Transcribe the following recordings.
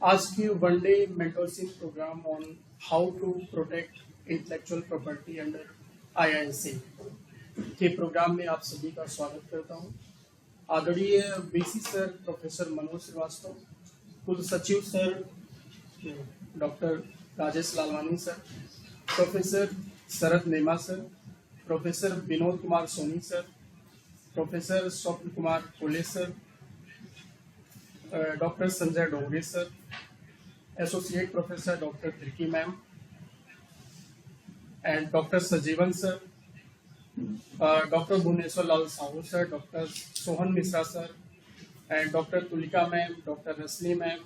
आज की one day mentorship programme on how to protect intellectual property under IISc के programme में आप सभी का स्वागत करता हूं। आदरणीय VC sir professor Manoj Srivastava, कुल सचिव sir doctor Rajesh Lalwani sir, professor Sharad Nema sir, professor Vinod Kumar Soni sir, professor Swapan Kumar Kole sir, doctor Sanjay Dongre sir, associate professor doctor Trikey ma'am and doctor Sajeevan sir, doctor Bhuvneshwar Lal Sahu sir, doctor Sohan Mishra sir and doctor Tulika ma'am, doctor Rashmi ma'am,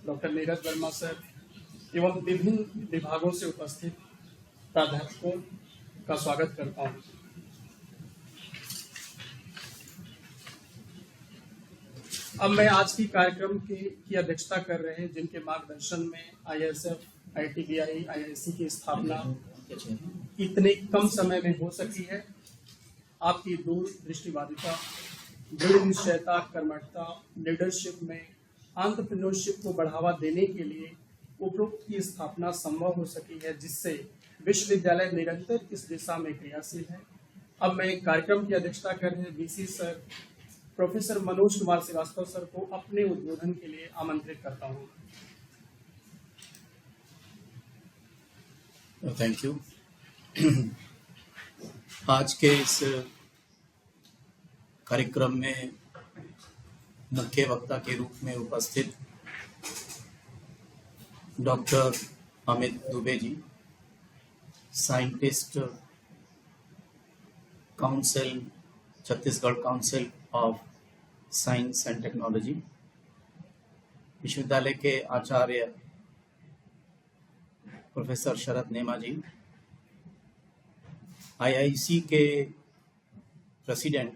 doctor Neeraj Verma sir एवं विभिन्न विभागों से उपस्थित प्राध्यापकों का स्वागत करता हूँ। अब मैं आज की कार्यक्रम की अध्यक्षता कर रहे हैं, जिनके मार्गदर्शन में आईएसएफ, आईटीबीआई, आईआईसी की स्थापना इतने कम समय में हो सकी है। आपकी दूरदृष्टिवादिता, दृढ़ निश्चयता, कर्मठता, लीडरशिप में एंटरप्रेन्योरशिप को बढ़ावा देने के लिए उपरोक्त की स्थापना संभव हो सकी है, जिससे विश्वविद्यालय निरंतर इस दिशा में क्रियाशील है। अब मैं कार्यक्रम की अध्यक्षता कर रहे VC sir professor Manoj Kumar Srivastava sir को अपने उद्बोधन के लिए आमंत्रित करता हूं। Thank you. आज के इस कार्यक्रम में मुख्य वक्ता के रूप में उपस्थित doctor Amit Dubey ji, scientist, council, Chhattisgarh council of science and technology, विश्वविद्यालय के आचार्य प्रोफेसर शरद नेमा जी, आईआईसी के प्रेसिडेंट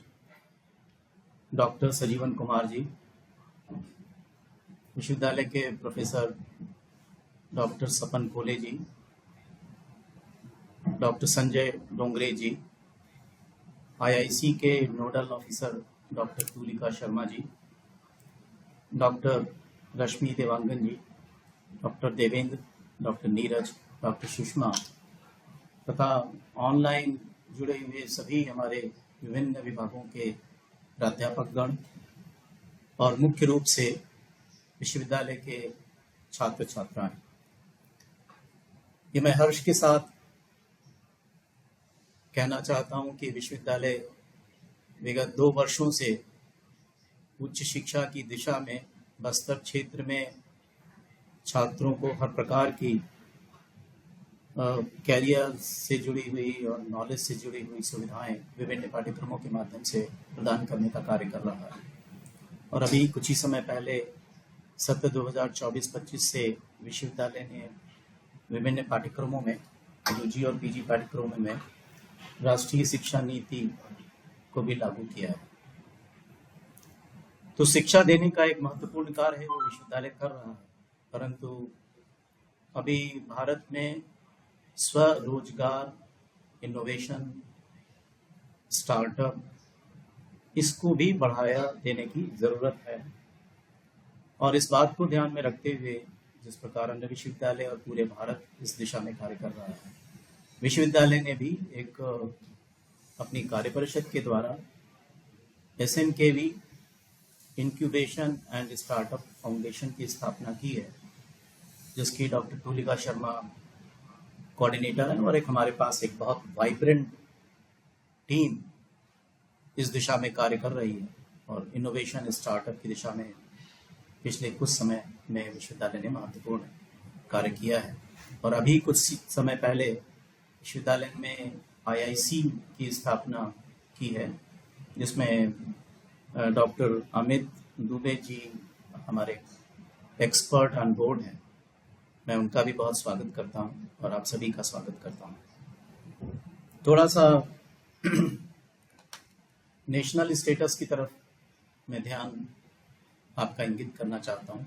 डॉक्टर सजीवन कुमार जी, विश्वविद्यालय के professor doctor Sapan Kole ji, doctor Sanjay Dongre ji, IIC के nodal officer doctor Tulika Sharma ji, doctor Rashmi Dewangan ji, doctor Devendra, doctor Neeraj, doctor Sushma तथा ऑनलाइन जुड़े हुए सभी हमारे विभिन्न विभागों के प्राध्यापकगण और मुख्य रूप से विश्वविद्यालय के छात्र छात्राएं, ये मैं हर्ष के साथ कहना चाहता हूं कि विश्वविद्यालय विगत 2 वर्षों से उच्च शिक्षा की दिशा में बस्तर क्षेत्र में छात्रों को हर प्रकार की कैरियर से जुड़ी हुई और नॉलेज से जुड़ी हुई सुविधाएं विभिन्न पाठ्यक्रमों के माध्यम से प्रदान करने का कार्य कर रहा है। और अभी कुछ ही समय पहले सत्र 2024-25 से विश्वविद्यालय ने विभिन्न पाठ्यक्रमों में, यूजी और पीजी पाठ्यक्रमों में राष्ट्रीय शिक्षा नीति को भी लागू किया है। तो शिक्षा देने का एक महत्वपूर्ण कार्य है वो विश्वविद्यालय कर रहा है, परंतु अभी भारत में स्वरोजगार, इनोवेशन, स्टार्टअप, इसको भी बढ़ावा देने की जरूरत है। और इस बात को ध्यान में रखते हुए जिस प्रकार अन्य विश्वविद्यालय और पूरे भारत इस दिशा में कार्य कर रहा है, विश्वविद्यालय ने भी एक अपनी कार्य परिषद के द्वारा SNKV incubation and startup foundation की स्थापना की है, जिसकी डॉक्टर तुलिका शर्मा कोऑर्डिनेटर है। और एक हमारे पास एक बहुत वाइब्रेंट टीम इस दिशा में कार्य कर रही है और इनोवेशन स्टार्टअप की दिशा में पिछले कुछ समय में विश्वविद्यालय ने महत्वपूर्ण कार्य किया है। और अभी कुछ समय पहले विश्वविद्यालय में आईआईसी की स्थापना की है, जिसमें डॉक्टर अमित दुबे जी हमारे एक्सपर्ट ऑन बोर्ड हैं। मैं उनका भी बहुत स्वागत करता हूं और आप सभी का स्वागत करता हूं। थोड़ा सा नेशनल स्टेटस की तरफ मैं ध्यान आपका इंगित करना चाहता हूं।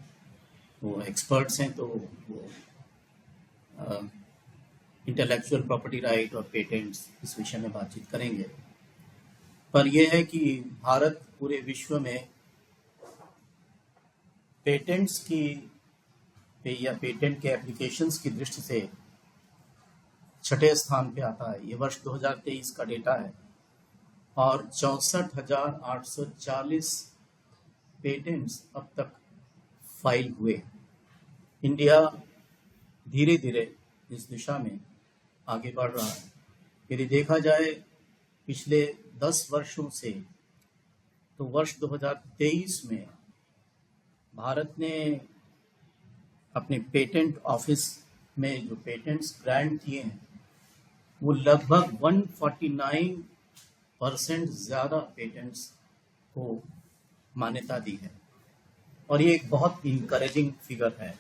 वो एक्सपर्ट्स हैं तो वो इंटेलेक्चुअल प्रॉपर्टी राइट और पेटेंट्स इस विषय में बातचीत करेंगे। पर यह है कि भारत पूरे विश्व में पेटेंट्स की पे या पेटेंट के एप्लीकेशंस की दृष्टि से छठे स्थान पे आता है। ये वर्ष 2023 का डेटा है और 64,840 पेटेंट्स अब तक फाइल हुए। इंडिया धीरे धीरे इस दिशा में आगे बढ़ रहा है। यदि देखा जाए पिछले 10 वर्षों से, तो वर्ष 2023 में भारत ने अपने पेटेंट ऑफिस में जो पेटेंट्स ग्रांट किए हैं वो लगभग 149% ज़्यादा पेटेंट्स को मान्यता दी है और ये एक बहुत इंकरेजिंग फिगर है।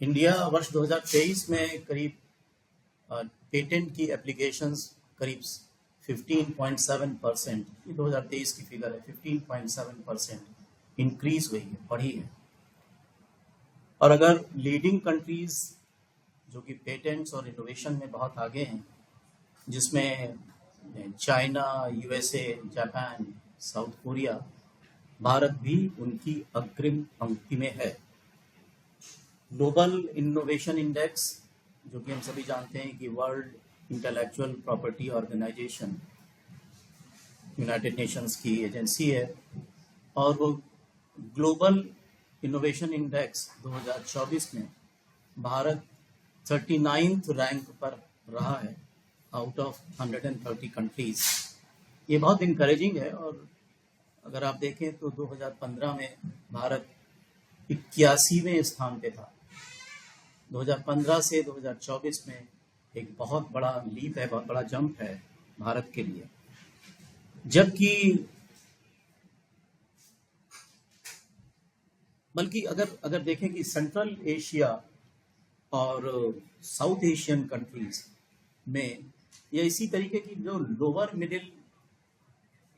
इंडिया वर्ष 2023 में करीब पेटेंट की एप्लीकेशंस करीब 15.7%, ये 2023 की फिगर है, 15.7% इंक्रीज हुई है, बढ़ी है। और अगर लीडिंग कंट्रीज जो कि पेटेंट्स और इनोवेशन में बहुत आगे हैं, जिसमें China, USA, Japan, south Korea, Bharat भी उनकी अग्रिम पंक्ति में है। ग्लोबल इनोवेशन इंडेक्स, जो कि हम सभी जानते हैं कि World Intellectual Property Organization United Nations की एजेंसी है, और वो ग्लोबल इनोवेशन इंडेक्स 2024 में भारत 39th रैंक पर रहा है आउट ऑफ 130 कंट्रीज। ये बहुत इंकरेजिंग है। और अगर आप देखें तो 2015 में भारत 81वें स्थान पे था। 2015 से 2024 में एक बहुत बड़ा लीप है, बहुत बड़ा जंप है भारत के लिए। जबकि बल्कि अगर देखें कि सेंट्रल एशिया और साउथ एशियन कंट्रीज में या इसी तरीके की जो लोअर मिडिल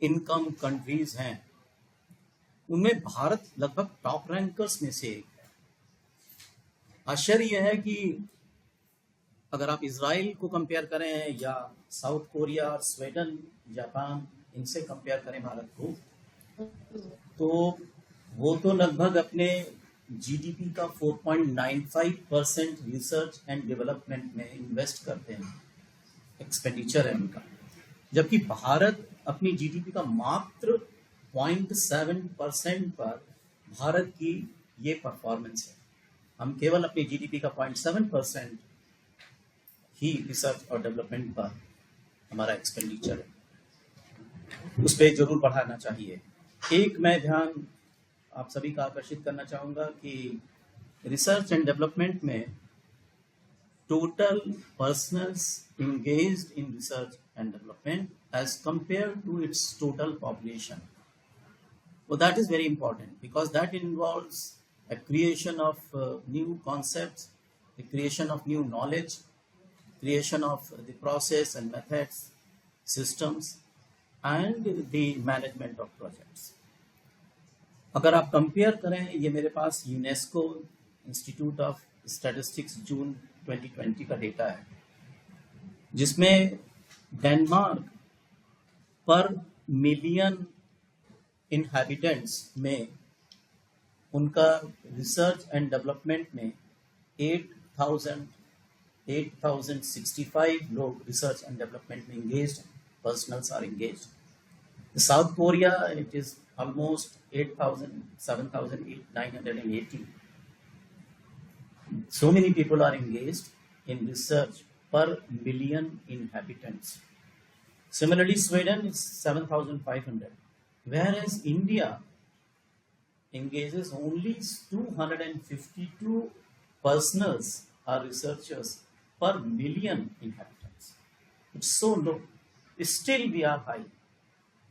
इनकम कंट्रीज हैं, उनमें भारत लगभग टॉप रैंकर्स में से एक है। आश्चर्य यह है कि अगर आप इजराइल को कंपेयर करें या साउथ कोरिया, स्वीडन, जापान, इनसे कंपेयर करें भारत को, तो वो तो लगभग अपने जीडीपी का 4.95% रिसर्च एंड डेवलपमेंट में इन्वेस्ट करते हैं, एक्सपेंडिचर है उनका। जबकि भारत अपनी जीडीपी का मात्र 0.7% पर भारत की ये परफॉर्मेंस है। हम केवल अपनी जीडीपी का 0.7% ही रिसर्च और डेवलपमेंट पर हमारा एक्सपेंडिचर है, उस पर जरूर बढ़ाना चाहिए। एक मैं ध्यान आप सभी का आकर्षित करना चाहूँगा कि रिसर्च एंड डेवलपमेंट में total personnels engaged in research and development as compared to its total population. Well, that is very important because that involves a creation of new concepts, the creation of new knowledge, creation of the process and methods, systems, and the management of projects. अगर आप compare करें, ये मेरे पास UNESCO institute of statistics जून 2020 का data है, जिसमें Denmark पर million inhabitants में उनका रिसर्च एंड डेवलपमेंट में 8,065 लोग रिसर्च एंड डेवलपमेंट में इंगेज्ड हैं, personnels are engaged. South Korea it is almost 7,980. So many people are engaged in research per million inhabitants. Similarly, Sweden is 7,500, whereas India engages only 252 personals or researchers per million inhabitants. It's so low. Still we are high.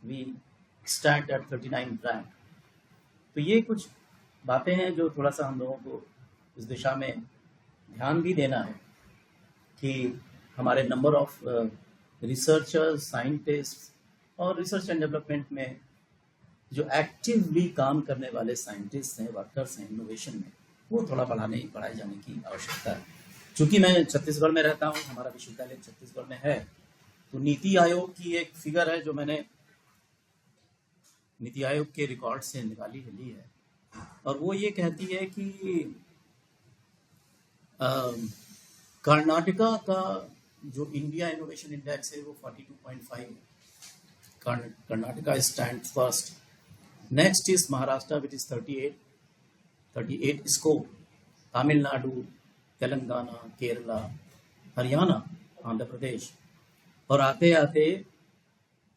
We stand at 39th rank. तो ये कुछ बातें हैं जो थोड़ा सा हम लोगों को इस दिशा में ध्यान भी देना है कि हमारे नंबर ऑफ रिसर्चर्स, साइंटिस्ट और रिसर्च एंड डेवलपमेंट में जो एक्टिवली काम करने वाले साइंटिस्ट हैं, वर्कर्स हैं इनोवेशन में, वो थोड़ा बढ़ाए जाने की आवश्यकता है। चूँकि मैं छत्तीसगढ़ में रहता हूँ, हमारा विश्वविद्यालय छत्तीसगढ़ में है, तो नीति आयोग की एक फिगर है जो मैंने नीति आयोग के रिकॉर्ड से ली है, और वो ये कहती है कि कर्नाटका का जो इंडिया इनोवेशन इंडेक्स है वो 42.5 है. Karnataka stand first. Next is Maharashtra which is 38 scope. Tamil Nadu, Telangana, Kerala, Haryana, Andhra Pradesh, और आते आते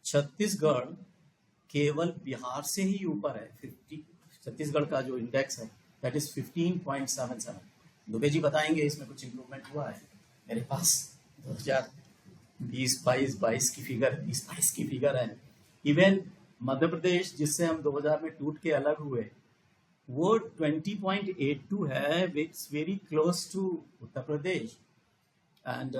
छत्तीसगढ़ केवल बिहार से ही ऊपर है. 50 छत्तीसगढ़ का जो इंडेक्स है दैट इज 15.77. दुबे जी बताएंगे इसमें कुछ इम्प्रूवमेंट हुआ है. मेरे पास 2020-22 की फिगर, 20-22 की फिगर है. इवन मध्य प्रदेश जिससे हम 2000 में टूट के अलग हुए वो 20.82 है, which very close to Uttar Pradesh. And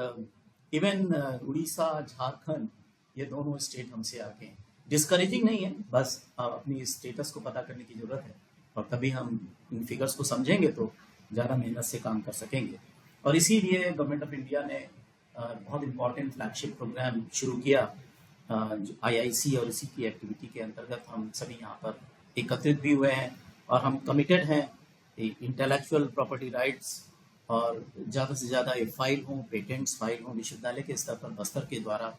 even Orissa, Jharkhand, ये दोनों स्टेट हमसे आगे हैं. डिस्करेजिंग नहीं है, बस अपनी स्टेटस को पता करने की जरूरत है और तभी हम इन फिगर्स को समझेंगे तो ज़्यादा मेहनत से काम कर सकेंगे. और इसीलिए गवर्नमेंट ऑफ इंडिया ने बहुत इम्पॉर्टेंट फ्लैगशिप प्रोग्राम शुरू किया IIC, और इसी की एक्टिविटी के अंतर्गत हम सभी यहाँ पर एकत्रित भी हुए हैं और हम कमिटेड हैं इंटेलेक्चुअल प्रॉपर्टी राइट्स और ज़्यादा से ज़्यादा ये फाइल हों, पेटेंट्स फाइल हों. विश्वविद्यालय के स्तर पर बस्तर के द्वारा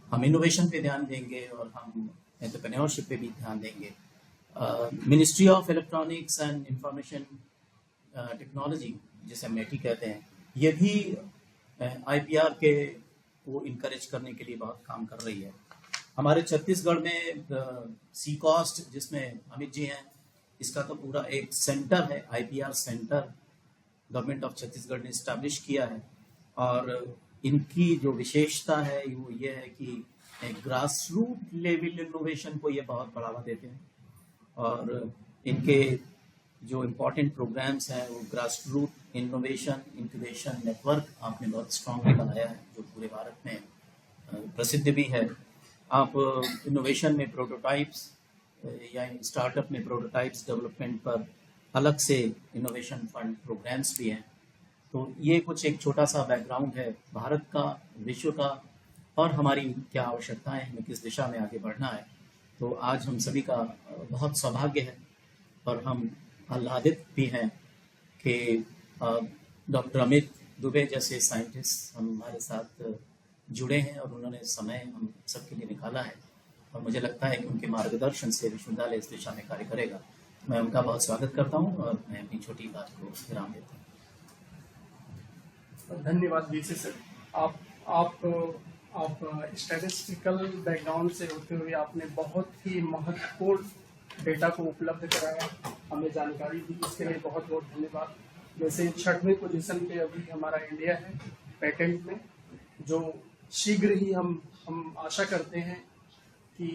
हम इनोवेशन पे ध्यान देंगे और हम एंटरप्रेन्योरशिप पे भी ध्यान देंगे. Ministry of electronics and information technology जिसे METI कहते हैं, ये भी IPR के को इनकरेज करने के लिए बहुत काम कर रही है. हमारे छत्तीसगढ़ में CCOST जिसमें अमित जी हैं, इसका तो पूरा एक सेंटर है, IPR centre government of Chhattisgarh ने इस्टेब्लिश किया है. और इनकी जो विशेषता है वो ये है कि ग्रास रूट लेवल इनोवेशन को ये बहुत बढ़ावा देते हैं और इनके जो इम्पोर्टेंट प्रोग्राम्स हैं वो grass root innovation incubation network आपने बहुत स्ट्रांगली बनाया है जो पूरे भारत में प्रसिद्ध भी है. आप इनोवेशन में प्रोटोटाइप्स या स्टार्टअप में प्रोटोटाइप्स डेवलपमेंट पर अलग से इनोवेशन फंड प्रोग्राम्स भी हैं. तो ये कुछ एक छोटा सा बैकग्राउंड है भारत का, विश्व का, और हमारी क्या आवश्यकताएं, हमें किस दिशा में आगे बढ़ना है. तो आज हम सभी का बहुत सौभाग्य है और हम आह्लादित भी हैं कि डॉक्टर अमित दुबे जैसे साइंटिस्ट हमारे साथ जुड़े हैं और उन्होंने समय हम सबके लिए निकाला है और मुझे लगता है कि उनके मार्गदर्शन से विश्वविद्यालय इस दिशा में कार्य करेगा. मैं उनका बहुत स्वागत करता हूं और मैं अपनी छोटी बात को विराम देता हूं. धन्यवाद वीसी सर. आप स्टैटिस्टिकल बैकग्राउंड से होते हुए आपने बहुत ही महत्वपूर्ण डेटा को उपलब्ध कराया, हमें जानकारी दी, इसके लिए बहुत बहुत धन्यवाद. जैसे 6वीं पोजीशन पे अभी हमारा इंडिया है पेटेंट में, जो शीघ्र ही हम आशा करते हैं कि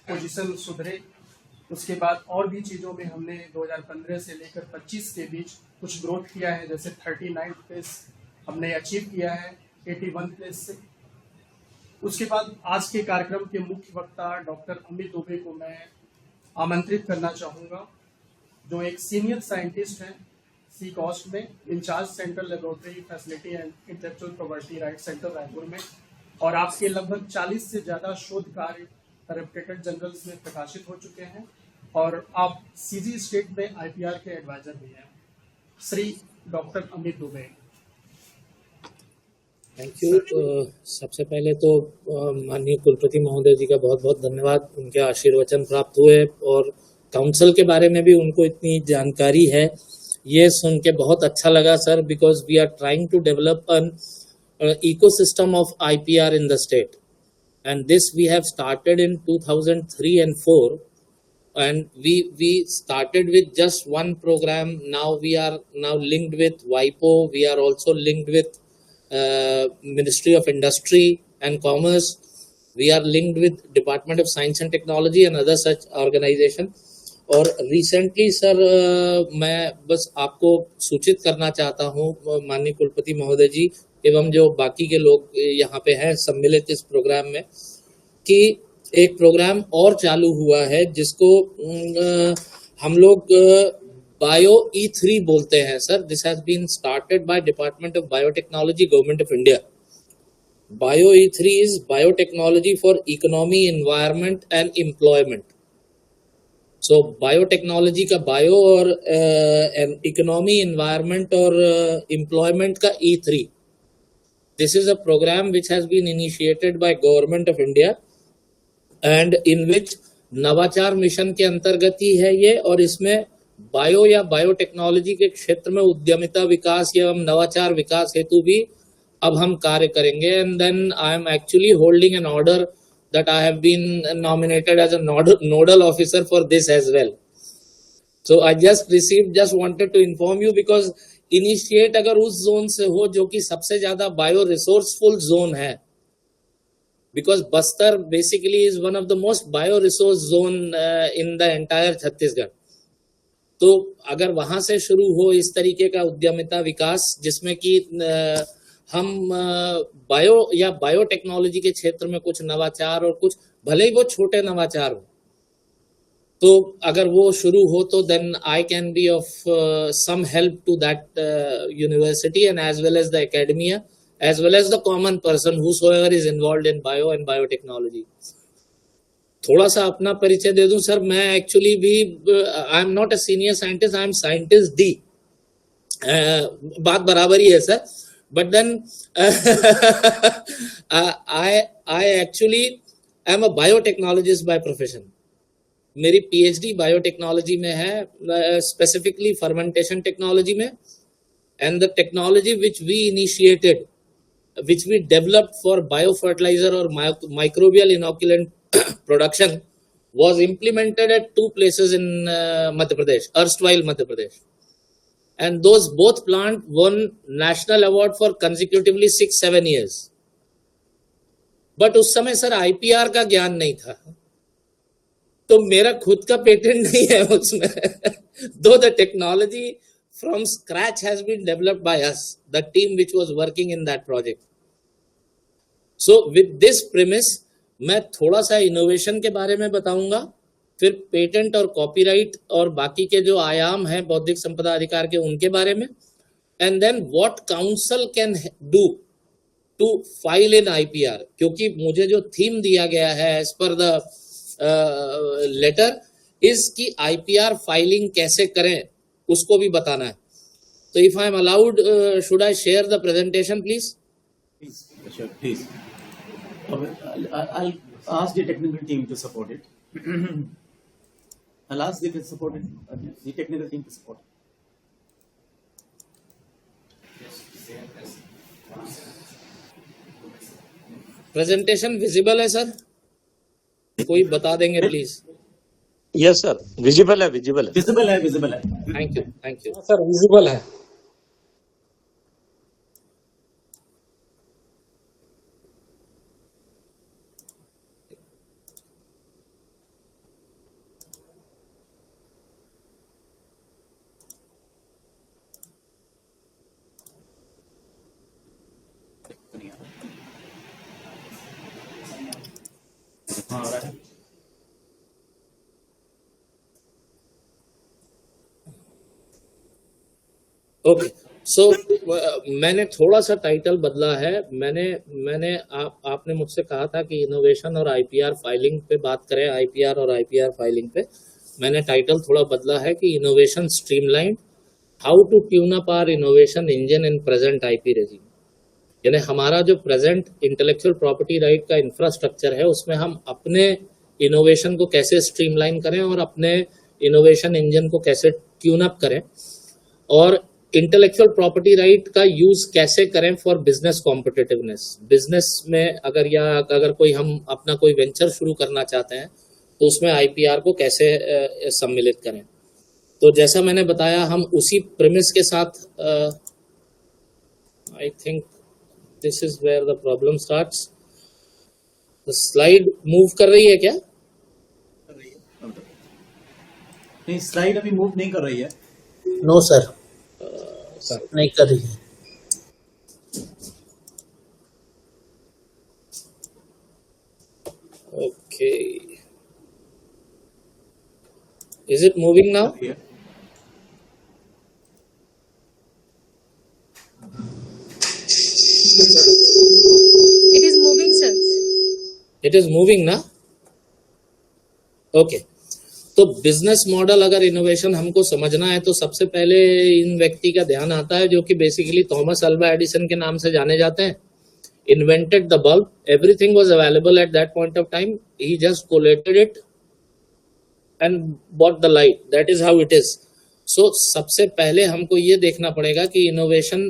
पोजीशन सुधरे. उसके बाद और भी चीज़ों में हमने 2015 से लेकर 25 के बीच कुछ ग्रोथ किया है. जैसे 39 प्लेस हमने अचीव किया है 81 प्लेस से. उसके बाद आज के कार्यक्रम के मुख्य वक्ता डॉक्टर अमित दुबे को मैं आमंत्रित करना चाहूँगा, जो एक सीनियर साइंटिस्ट हैं CCOST में, incharge central laboratory facility and intellectual property right centre Raipur में, और आपके लगभग 40 से ज़्यादा शोध कार्य रेप्यूटेड जर्नल्स में प्रकाशित हो चुके हैं और आप CG स्टेट में IPR के एडवाइजर भी हैं. Shri doctor Amit Dubey. Thank you. सबसे पहले तो माननीय कुलपति महोदय जी का बहुत बहुत धन्यवाद. उनके आशीर्वचन प्राप्त हुए और काउंसिल के बारे में भी उनको इतनी जानकारी है, ये सुन के बहुत अच्छा लगा sir, because we are trying to develop an ecosystem of IPR in the state, and this we have started in 2003 and 4, and we started with just one program. Now we are now linked with WIPO. We are also linked with Ministry of Industry and Commerce. We are linked with Department of Science and Technology and other such organization. और recently sir मैं बस आपको सूचित करना चाहता हूँ माननीय कुलपति महोदय जी एवं जो बाकी के लोग यहाँ पे हैं सम्मिलित इस प्रोग्राम में, कि एक प्रोग्राम और चालू हुआ है जिसको हम लोग बायो E3 बोलते हैं sir. This has been started by department of biotechnology, government of India. Bio E3 is biotechnology for economy, environment and employment. So biotechnology का बायो और इकोनॉमी, एनवायरनमेंट और एम्प्लॉयमेंट का E3. This is a program which has been initiated by Government of India and in which नवाचार mission के अंतर्गत ही है ये, और इसमें बायो या बायोटेक्नोलॉजी के क्षेत्र में उद्यमिता विकास एवं नवाचार विकास हेतु भी अब हम कार्य करेंगे. And then I am actually holding an order that I have been nominated as a nodal officer for this as well. So I just wanted to inform you because initiate अगर उस zone से हो जो कि सबसे ज्यादा bio resourceful zone है, because Bastar basically is one of the most bio resource zone in the entire Chhattisgarh. तो अगर वहां से शुरू हो इस तरीके का उद्यमिता विकास जिसमें कि हम बायो या बायोटेक्नोलॉजी के क्षेत्र में कुछ नवाचार और कुछ भले ही वो छोटे नवाचार हो, तो अगर वो शुरू हो तो then I can be of some help to that university and as well as the academia as well as the common person whosoever is involved in bio and biotechnology. थोड़ा सा अपना परिचय दे दूं सर. मैं एक्चुअली भी I am not a senior scientist, I am scientist D. बात बराबर ही है sir. But then I actually am a biotechnologist by profession. मेरी PhD बायोटेक्नोलॉजी में है, specifically fermentation technology में, and the technology which we initiated, which we developed for biofertilizer or microbial inoculant production was implemented at 2 places in Madhya Pradesh, erstwhile Madhya Pradesh. And those both plant won national award for consecutively 6-7 years. But उस समय sir IPR का ज्ञान नहीं था, तो मेरा खुद का पेटेंट नहीं है उसमें. Though the technology from scratch has been developed by us, the team which was working in that project. So with this premise, मैं थोड़ा सा इनोवेशन के बारे में बताऊंगा, फिर पेटेंट और कॉपीराइट और बाकी के जो आयाम हैं बौद्धिक संपदा अधिकार के उनके बारे में, and then what council can do to file in IPR. क्योंकि मुझे जो थीम दिया गया है as per the letter is कि IPR फाइलिंग कैसे करें उसको भी बताना है. तो if I am allowed, should I share the presentation please? Please. I'll ask the technical team to support it. I'll ask the technical team to support. Presentation visible है sir? कोई बता देंगे प्लीज? यस सर, विजिबल है. Thank you sir, visible है. Okay. सो मैंने थोड़ा सा title बदला है. मैंने आपने मुझसे कहा था कि इनोवेशन और IPR फाइलिंग पे बात करें, IPR और IPR फाइलिंग पे. मैंने टाइटल थोड़ा बदला है कि innovation streamline, how to tune up our innovation engine in present IP regime. यानी हमारा जो प्रेजेंट इंटेलेक्चुअल प्रॉपर्टी राइट का इंफ्रास्ट्रक्चर है उसमें हम अपने इनोवेशन को कैसे स्ट्रीमलाइन करें और अपने इनोवेशन इंजन को कैसे ट्यून अप करें, और इंटेलेक्चुअल प्रॉपर्टी राइट का यूज कैसे करें फॉर बिजनेस कॉम्पिटिटिवनेस. बिजनेस में अगर कोई हम अपना कोई वेंचर शुरू करना चाहते हैं तो उसमें IPR को कैसे सम्मिलित करें. तो जैसा मैंने बताया हम उसी प्रेमिस के साथ, I think this is where the problem starts. The slide move कर रही है क्या? नहीं, स्लाइड अभी मूव नहीं कर रही है. नो सर, नहीं कर रही है. Okay, is it moving now? It is moving, sir. It is moving, na? Okay. तो बिजनेस मॉडल अगर इनोवेशन हमको समझना है तो सबसे पहले इन व्यक्ति का ध्यान आता है जो कि बेसिकली थॉमस अल्वा एडिसन के नाम से जाने जाते हैं. Invented the bulb, everything was available at that point of time, he just collated it and bought the light. That is how it is. So सबसे पहले हमको ये देखना पड़ेगा कि इनोवेशन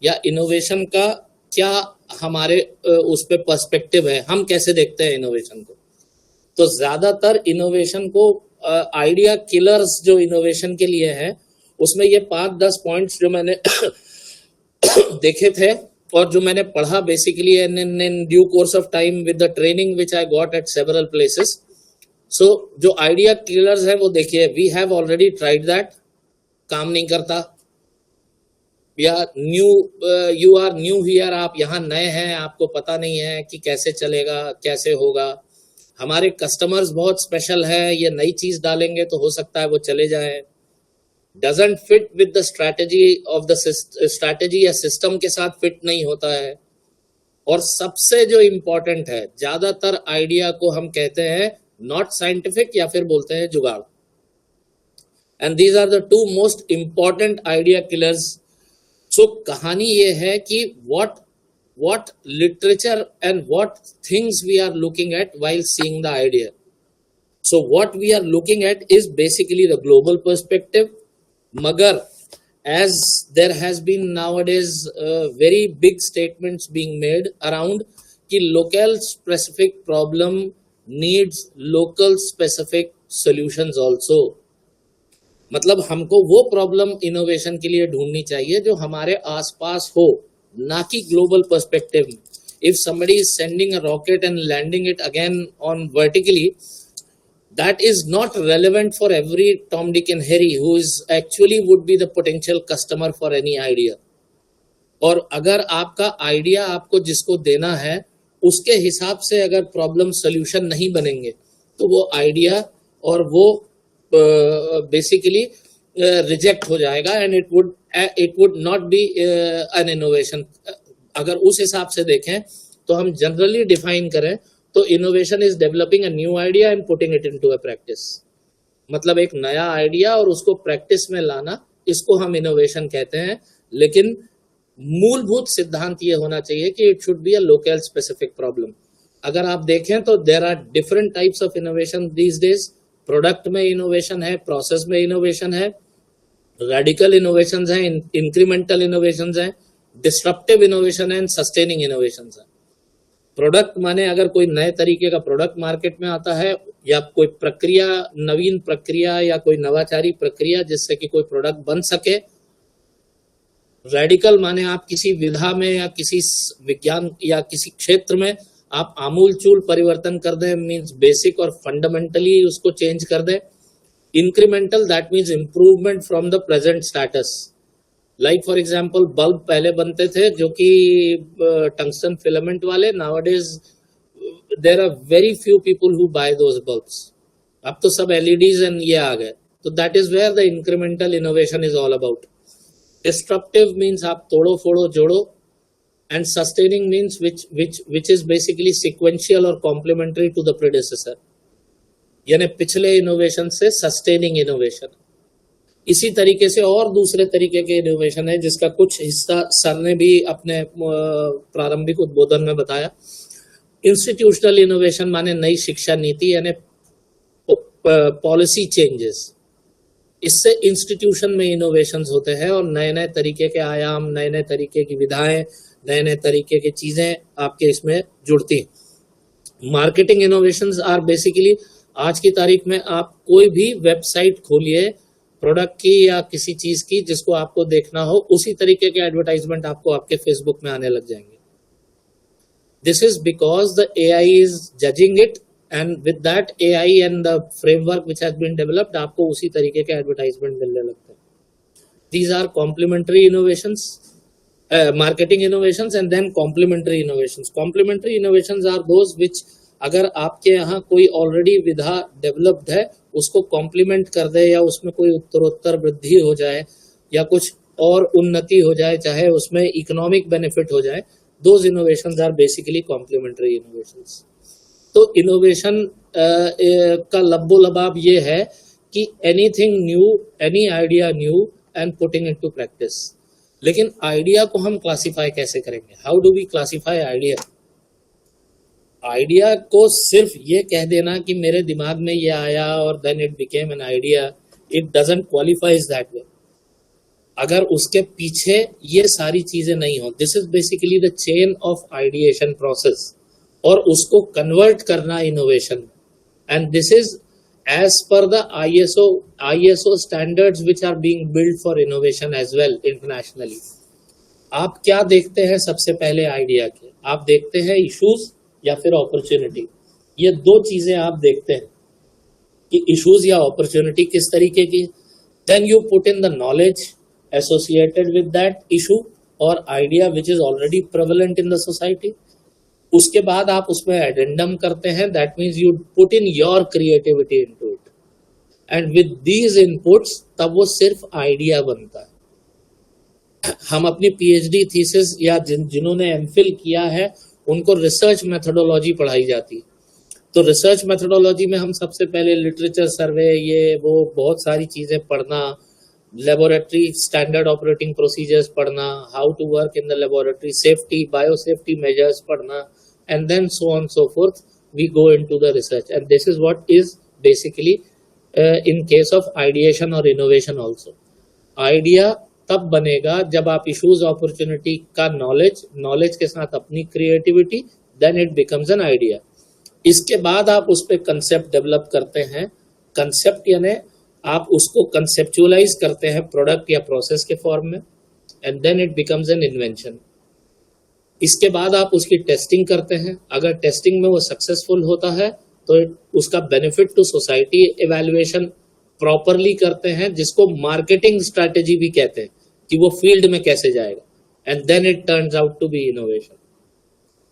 या इनोवेशन का क्या हमारे उस पे पर्सपेक्टिव है, हम कैसे देखते हैं इनोवेशन को. तो ज्यादातर इनोवेशन को आइडिया किलर्स जो इनोवेशन के लिए है उसमें ये 5-10 पॉइंट्स जो मैंने देखे थे और जो मैंने पढ़ा basically in due course of time with the training which I got at several places. So जो आइडिया किलर्स है वो देखिए, we have already tried that, काम नहीं करता, या यू आर न्यू हियर, आप यहाँ नए हैं, आपको पता नहीं है कि कैसे चलेगा, कैसे होगा. हमारे कस्टमर्स बहुत स्पेशल है, ये नई चीज डालेंगे तो हो सकता है वो चले जाए. Doesn't fit with the strategy of the strategy या सिस्टम के साथ फिट नहीं होता है. और सबसे जो इम्पोर्टेंट है, ज्यादातर आइडिया को हम कहते हैं नॉट साइंटिफिक या फिर बोलते हैं jugaad. And these are the 2 most important idea killers. So कहानी ये है कि what literature and what things we are looking at while seeing the idea. So what we are looking at is basically the global perspective. Magar, as there has been nowadays very big statements being made around कि local specific problem needs local specific solutions also. मतलब हमको वो problem innovation के लिए ढूंढनी चाहिए जो हमारे आसपास हो, ना कि ग्लोबल पर्सपेक्टिव में. If somebody is sending a rocket and landing it again on vertically, that is not relevant for every Tom, Dick and Harry who is actually would be the potential customer for any idea. और अगर आपका idea आपको जिसको देना है उसके हिसाब से अगर प्रॉब्लम सोल्यूशन नहीं बनेंगे तो वो आइडिया और वो बेसिकली रिजेक्ट हो जाएगा and it would not be N innovation. अगर उस हिसाब से देखें तो हम जनरली डिफाइन करें तो innovation is developing a new idea and putting it into a practice. मतलब एक नया आइडिया और उसको प्रैक्टिस में लाना, इसको हम इनोवेशन कहते हैं. लेकिन मूलभूत सिद्धांत ये होना चाहिए कि it should be a local specific problem. अगर आप देखें तो there are different types of innovation these days. Product में इनोवेशन है, प्रोसेस में इनोवेशन है, रेडिकल इनोवेशंस हैं, इंक्रीमेंटल इनोवेशंस हैं, डिस्ट्रप्टिव इनोवेशन है, सस्टेनिंग इनोवेशंस हैं. प्रोडक्ट माने अगर कोई नए तरीके का प्रोडक्ट मार्केट में आता है या कोई प्रक्रिया, नवीन प्रक्रिया या कोई नवाचारी प्रक्रिया जिससे कि कोई प्रोडक्ट बन सके. रेडिकल माने आप किसी विधा में या किसी विज्ञान या किसी क्षेत्र में आप आमूल चूल परिवर्तन कर दें, मीन्स बेसिक और फंडामेंटली उसको चेंज कर दें. Incremental that means improvement from the present status. Like for example bulb पहले बनते थे जो कि टंगस्टन फिलामेंट वाले. Nowadays there are very few people who buy those bulbs. अब तो सब एलईडीज एंड ये आ गए. तो that is where the incremental innovation is all about. Disruptive means आप तोड़ो फोड़ो जोड़ो, and sustaining means which is basically sequential or complementary to the predecessor. यानी पिछले इनोवेशन से सस्टेनिंग इनोवेशन. इसी तरीके से और दूसरे तरीके के इनोवेशन है जिसका कुछ हिस्सा सर ने भी अपने प्रारंभिक उद्बोधन में बताया. इंस्टीट्यूशनल इनोवेशन माने नई शिक्षा नीति यानी पॉलिसी चेंजेस. इससे इंस्टीट्यूशन में इनोवेशंस होते हैं और नए नए तरीके के आयाम, नए नए तरीके की विधाएं, नए नए तरीके की चीजें आपके इसमें जुड़ती हैं. मार्केटिंग इनोवेशंस आर बेसिकली आज की तारीख में आप कोई भी वेबसाइट खोलिए प्रोडक्ट की या किसी चीज की जिसको आपको देखना हो, उसी तरीके के एडवर्टाइजमेंट आपको आपके फेसबुक में आने लग जाएंगे. This is because the AI is judging it and with that AI and the framework which has been developed आपको उसी तरीके के एडवर्टाइजमेंट मिलने लगते हैं. These are complementary innovations, marketing innovations and then complementary innovations. Complementary innovations are those which अगर आपके यहाँ कोई ऑलरेडी विधा डेवलप्ड है उसको कॉम्प्लीमेंट कर दे या उसमें कोई उत्तरोत्तर वृद्धि हो जाए या कुछ और उन्नति हो जाए, चाहे उसमें इकोनॉमिक बेनिफिट हो जाए, those innovations are basically complementary innovations. तो इनोवेशन का लब्बो लबाब ये है कि anything new, any idea new and putting into practice. लेकिन आइडिया को हम क्लासिफाई कैसे करेंगे? How do we classify idea? Idea को सिर्फ ये कह देना कि मेरे दिमाग में ये आया और then it became an idea, it doesn't qualifies that way. अगर उसके पीछे ये सारी चीजें नहीं हो, this is basically the chain of ideation process, और उसको कन्वर्ट करना innovation. And this is as per the ISO standards which are being built for innovation as well internationally। आप क्या देखते हैं सबसे पहले आइडिया के? आप देखते हैं इश्यूज या फिर अपॉर्चुनिटी? ये दो चीजें आप देखते हैं कि इश्यूज या अपॉर्चुनिटी किस तरीके की। Then you put in the knowledge associated with that issue और idea which is already prevalent in the society. उसके बाद आप उसमें एडेंडम करते हैं, that means you put in your creativity into it, and with these inputs तब वो सिर्फ आइडिया बनता है। हम अपनी पीएचडी थीसिस या जिन्होंने एमफिल किया है उनको रिसर्च मेथोडोलॉजी पढ़ाई जाती है। तो रिसर्च मेथोडोलॉजी में हम सबसे पहले लिटरेचर सर्वे, ये वो बहुत सारी चीजें पढ़ना, लेबोरेटरी स्टैंडर्ड ऑपरेटिंग प्रोसीजर्स पढ़ना, how to work in the laboratory, safety, biosafety measures पढ़ना, and then so on so forth we go into the research, and this is what is basically in case of ideation or innovation also। Idea तब बनेगा जब आप issues opportunity का knowledge के साथ अपनी creativity, then it becomes an idea. इसके बाद आप उस पर कंसेप्ट डेवलप करते हैं। कंसेप्ट यानी आप उसको कंसेप्चुअलाइज करते हैं प्रोडक्ट या प्रोसेस के फॉर्म में, and then it becomes an invention. इसके बाद आप उसकी टेस्टिंग करते हैं। अगर टेस्टिंग में वो सक्सेसफुल होता है तो उसका benefit to society evaluation properly करते हैं, जिसको मार्केटिंग स्ट्रैटेजी भी कहते हैं कि वो फील्ड में कैसे जाएगा, and then it turns out to be innovation.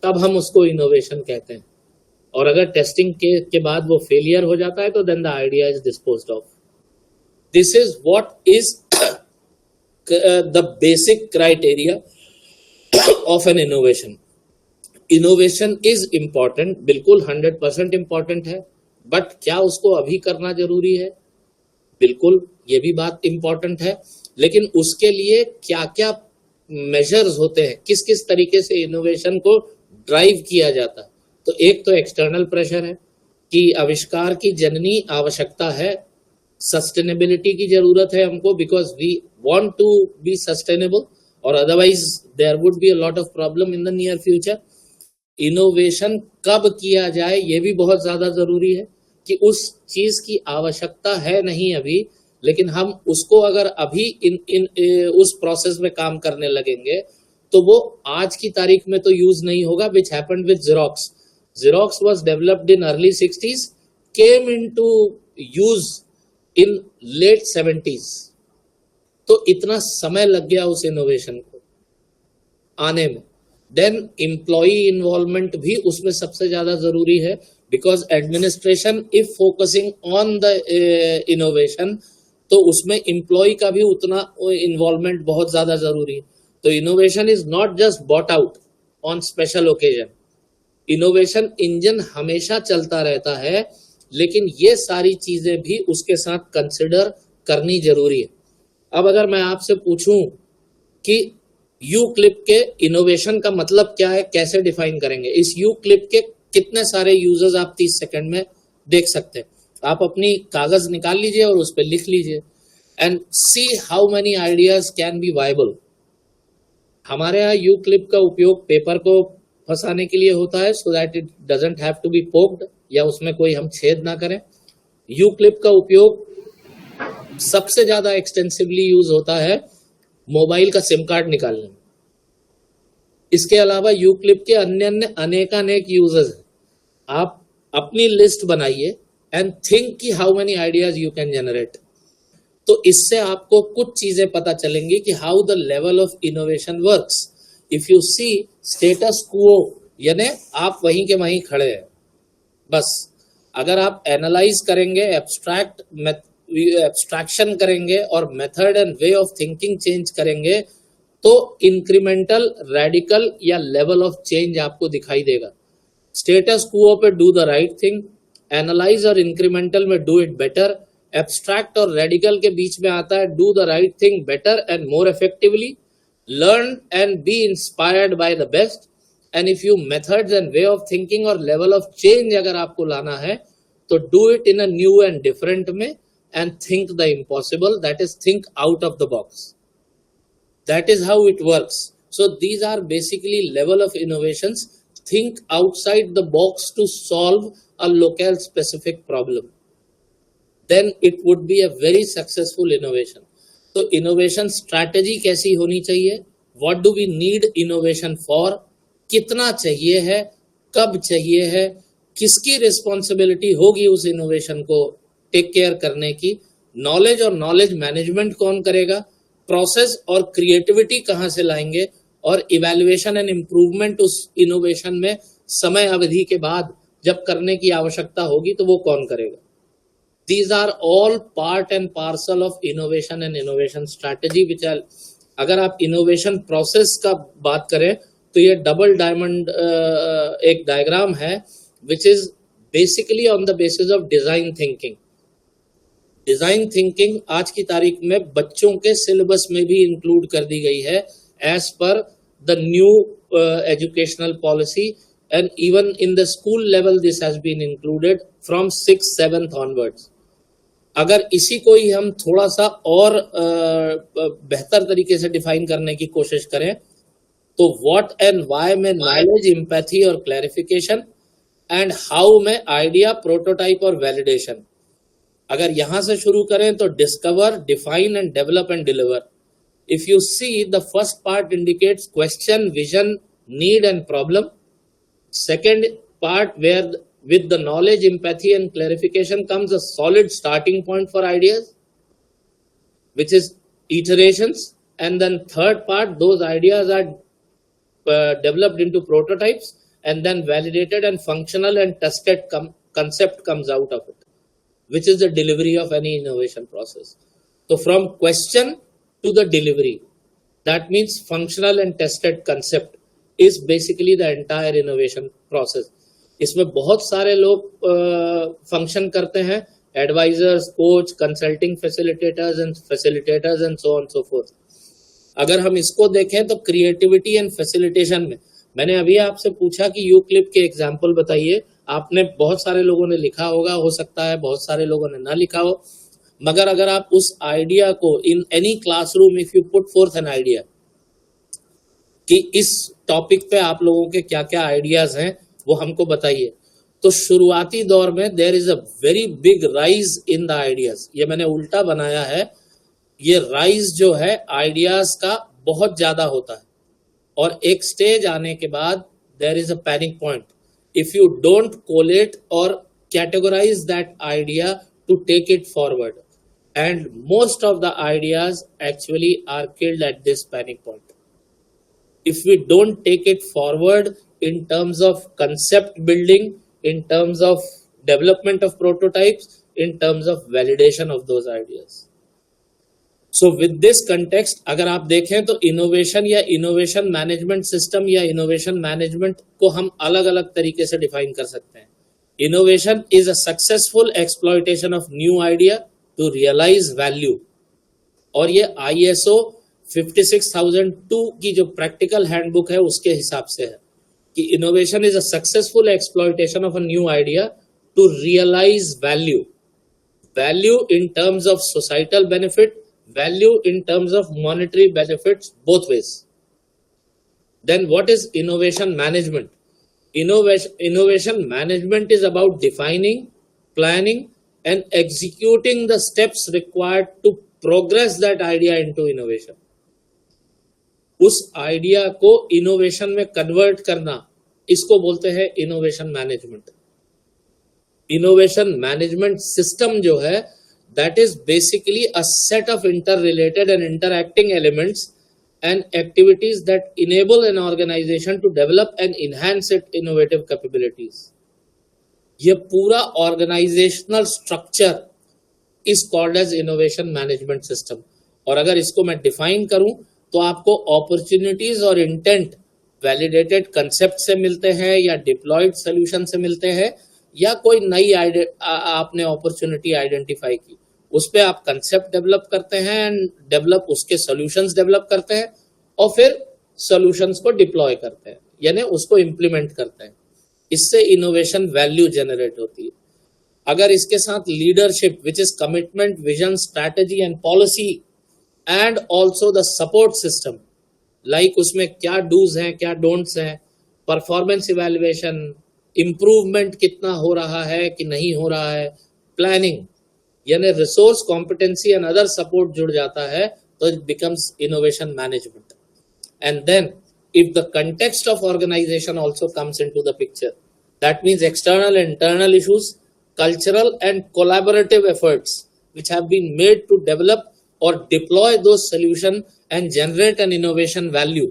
तब हम उसको इनोवेशन कहते हैं। और अगर टेस्टिंग के बाद वो फेलियर हो जाता है तो then the idea is disposed of. This is what is the basic criteria of an innovation। Innovation is important, बिल्कुल 100% important है, बट क्या उसको अभी करना जरूरी है? बिल्कुल, ये भी बात important है, लेकिन उसके लिए क्या क्या मेजर्स होते हैं, किस किस तरीके से इनोवेशन को ड्राइव किया जाता है। तो एक तो एक्सटर्नल प्रेशर है कि आविष्कार की जननी आवश्यकता है, सस्टेनेबिलिटी की जरूरत है हमको, because we want to be sustainable, और otherwise there would be a lot of problem in the near future. Innovation कब किया जाए ये भी बहुत ज्यादा जरूरी है कि उस चीज की आवश्यकता है नहीं अभी, लेकिन हम उसको अगर अभी उस प्रोसेस में काम करने लगेंगे तो वो आज की तारीख में तो यूज नहीं होगा, which happened with Xerox. Xerox was developed in early 60s, came into use in late 70s। तो इतना समय लग गया उस इनोवेशन को आने में। देन एम्प्लॉई इन्वॉल्वमेंट भी उसमें सबसे ज्यादा जरूरी है, because administration if focusing on the innovation तो उसमें एम्प्लॉय का भी उतना इन्वॉल्वमेंट बहुत ज्यादा जरूरी है। तो innovation is not just bought out on special occasion. Innovation engine हमेशा चलता रहता है, लेकिन ये सारी चीजें भी उसके साथ कंसिडर करनी जरूरी है। अब अगर मैं आपसे पूछूं कि यू क्लिप के इनोवेशन का मतलब क्या है, कैसे डिफाइन करेंगे? इस यू क्लिप के कितने सारे यूजर्स आप 30 सेकंड में देख सकते हैं। आप अपनी कागज निकाल लीजिए और उस पर लिख लीजिए, and see how many ideas can be viable. हमारे यहाँ यू क्लिप का उपयोग पेपर को फंसाने के लिए होता है, so that it doesn't have to be poked, या उसमें कोई हम छेद ना करें। यू क्लिप का उपयोग सबसे ज्यादा एक्सटेंसिवली यूज होता है मोबाइल का सिम कार्ड निकालने में। इसके अलावा यू क्लिप के अन्य अनेक यूजेस हैं। आप अपनी लिस्ट बनाइए एंड थिंक कि how many ideas you can generate. तो इससे आपको कुछ चीजें पता चलेंगी कि how the level of innovation works. If you see status quo, यानी आप वहीं के वहीं खड़े हैं बस। अगर आप एनालाइज करेंगे, एब्स्ट्रैक्शन करेंगे और method and way of thinking change करेंगे, तो इंक्रीमेंटल, रेडिकल या लेवल ऑफ चेंज आपको दिखाई देगा। स्टेटस क्वो पे do the right thing, analyse और इंक्रीमेंटल में डू इट बेटर, एब्स्ट्रैक्ट और रेडिकल के बीच में आता है do the right thing better and more effectively, learn and B inspired by the best, and if you methods and way of thinking और level of change अगर आपको लाना है तो do it in a new and different में and think the impossible, that is think out of the box. That is how it works. So these are basically level of innovations. Think outside the box to solve a local specific problem. Then it would be a very successful innovation. So innovation strategy कैसी होनी चाहिए? What do we need innovation for? कितना चाहिए है? कब चाहिए है? किसकी responsibility होगी उस innovation को take care करने की? Knowledge और knowledge management कौन करेगा? प्रोसेस और क्रिएटिविटी कहां से लाएंगे, और इवैल्यूएशन एंड इम्प्रूवमेंट उस इनोवेशन में समय अवधि के बाद जब करने की आवश्यकता होगी तो वो कौन करेगा. These are all part and parcel of innovation and innovation strategy which are. अगर आप इनोवेशन प्रोसेस का बात करें तो ये डबल डायमंड एक डायग्राम है which is basically on the basis of design thinking. Design thinking आज की तारीख में बच्चों के सिलेबस में भी इंक्लूड कर दी गई है as per the new educational policy, and even in the school level this has been included from 6th 7th onwards. अगर इसी को ही हम थोड़ा सा और बेहतर तरीके से डिफाइन करने की कोशिश करें तो व्हाट एंड व्हाई में नॉलेज, एम्पैथी और क्लैरिफिकेशन, एंड हाउ में आइडिया, प्रोटोटाइप और वैलिडेशन. अगर यहां से शुरू करें तो discover, define and develop and deliver. If you see the first part indicates question, vision, need and problem. Second part where with the knowledge, empathy and clarification comes a solid starting point for ideas, which is iterations, and then third part, those ideas are developed into prototypes and then validated and functional and tested concept comes out of it, which is the delivery of any innovation process. So from question to the delivery, that means functional and tested concept is basically the entire innovation process. इसमें बहुत सारे लोग function करते हैं, advisors, coach, consulting facilitators and so on so forth. अगर हम इसको देखें तो क्रिएटिविटी एंड फैसिलिटेशन में मैंने अभी आपसे पूछा कि यूक्लिप के एग्जांपल बताइए. आपने बहुत सारे लोगों ने लिखा होगा, हो सकता है बहुत सारे लोगों ने ना लिखा हो, मगर अगर आप उस आइडिया को in any classroom if you put fourth an idea कि इस टॉपिक पे आप लोगों के क्या क्या आइडियाज हैं वो हमको बताइए, तो शुरुआती दौर में there is a very big rise in the ideas. ये मैंने उल्टा बनाया है. ये राइज जो है आइडियाज का बहुत ज्यादा होता है और एक स्टेज आने के बाद there is a panic point. If you don't collate और categorise that idea to take it forward, and most of the ideas actually are killed at this panic point. If we don't take it forward in terms of concept building, in terms of development of prototypes, in terms of validation of those ideas. So with this context, अगर आप देखें तो innovation या innovation management system या innovation management को हम अलग अलग तरीके से define कर सकते हैं. Innovation is a successful exploitation of new idea to realize value. और ये ISO 56002 की जो प्रैक्टिकल हैंडबुक है उसके हिसाब से है कि innovation is a successful exploitation of a new idea to realise value in terms of societal benefit, value in terms of monetary benefits, both ways. Then what is innovation management? Innovation management is about defining, planning and executing the steps required to progress that idea into innovation. उस idea को innovation में convert करना, इसको बोलते हैं innovation management. Innovation management system जो है that is basically a set of interrelated and interacting elements and activities that enable an organisation to develop and enhance it innovative capabilities. ये पूरा organisational structure is called as innovation management system. और अगर इसको मैं define करूं तो आपको opportunities और इंटेंट वैलिडेटेड कंसेप्ट से मिलते हैं या डिप्लॉयड सोल्यूशन से मिलते हैं या कोई नई आपने अपॉर्चुनिटी आइडेंटिफाई की, उस पे आप कंसेप्ट डेवलप करते हैं एंड उसके सॉल्यूशंस डेवलप करते हैं और फिर सॉल्यूशंस को डिप्लॉय करते हैं, यानी उसको इम्प्लीमेंट करते हैं। इससे इनोवेशन वैल्यू जनरेट होती है। अगर इसके साथ leadership which is commitment, vision, strategy and policy and also the support system, like उसमें क्या डूज हैं, क्या डोंट्स हैं, परफॉर्मेंस इवैल्यूएशन, इम्प्रूवमेंट कितना हो रहा है कि नहीं हो रहा है, प्लानिंग, यानी resource, competency and other support जुड़ जाता है, तो it becomes innovation management. And then if the context of organization also comes into the picture, that means external and internal issues, cultural and collaborative efforts which have been made to develop or deploy those solutions and generate an innovation value,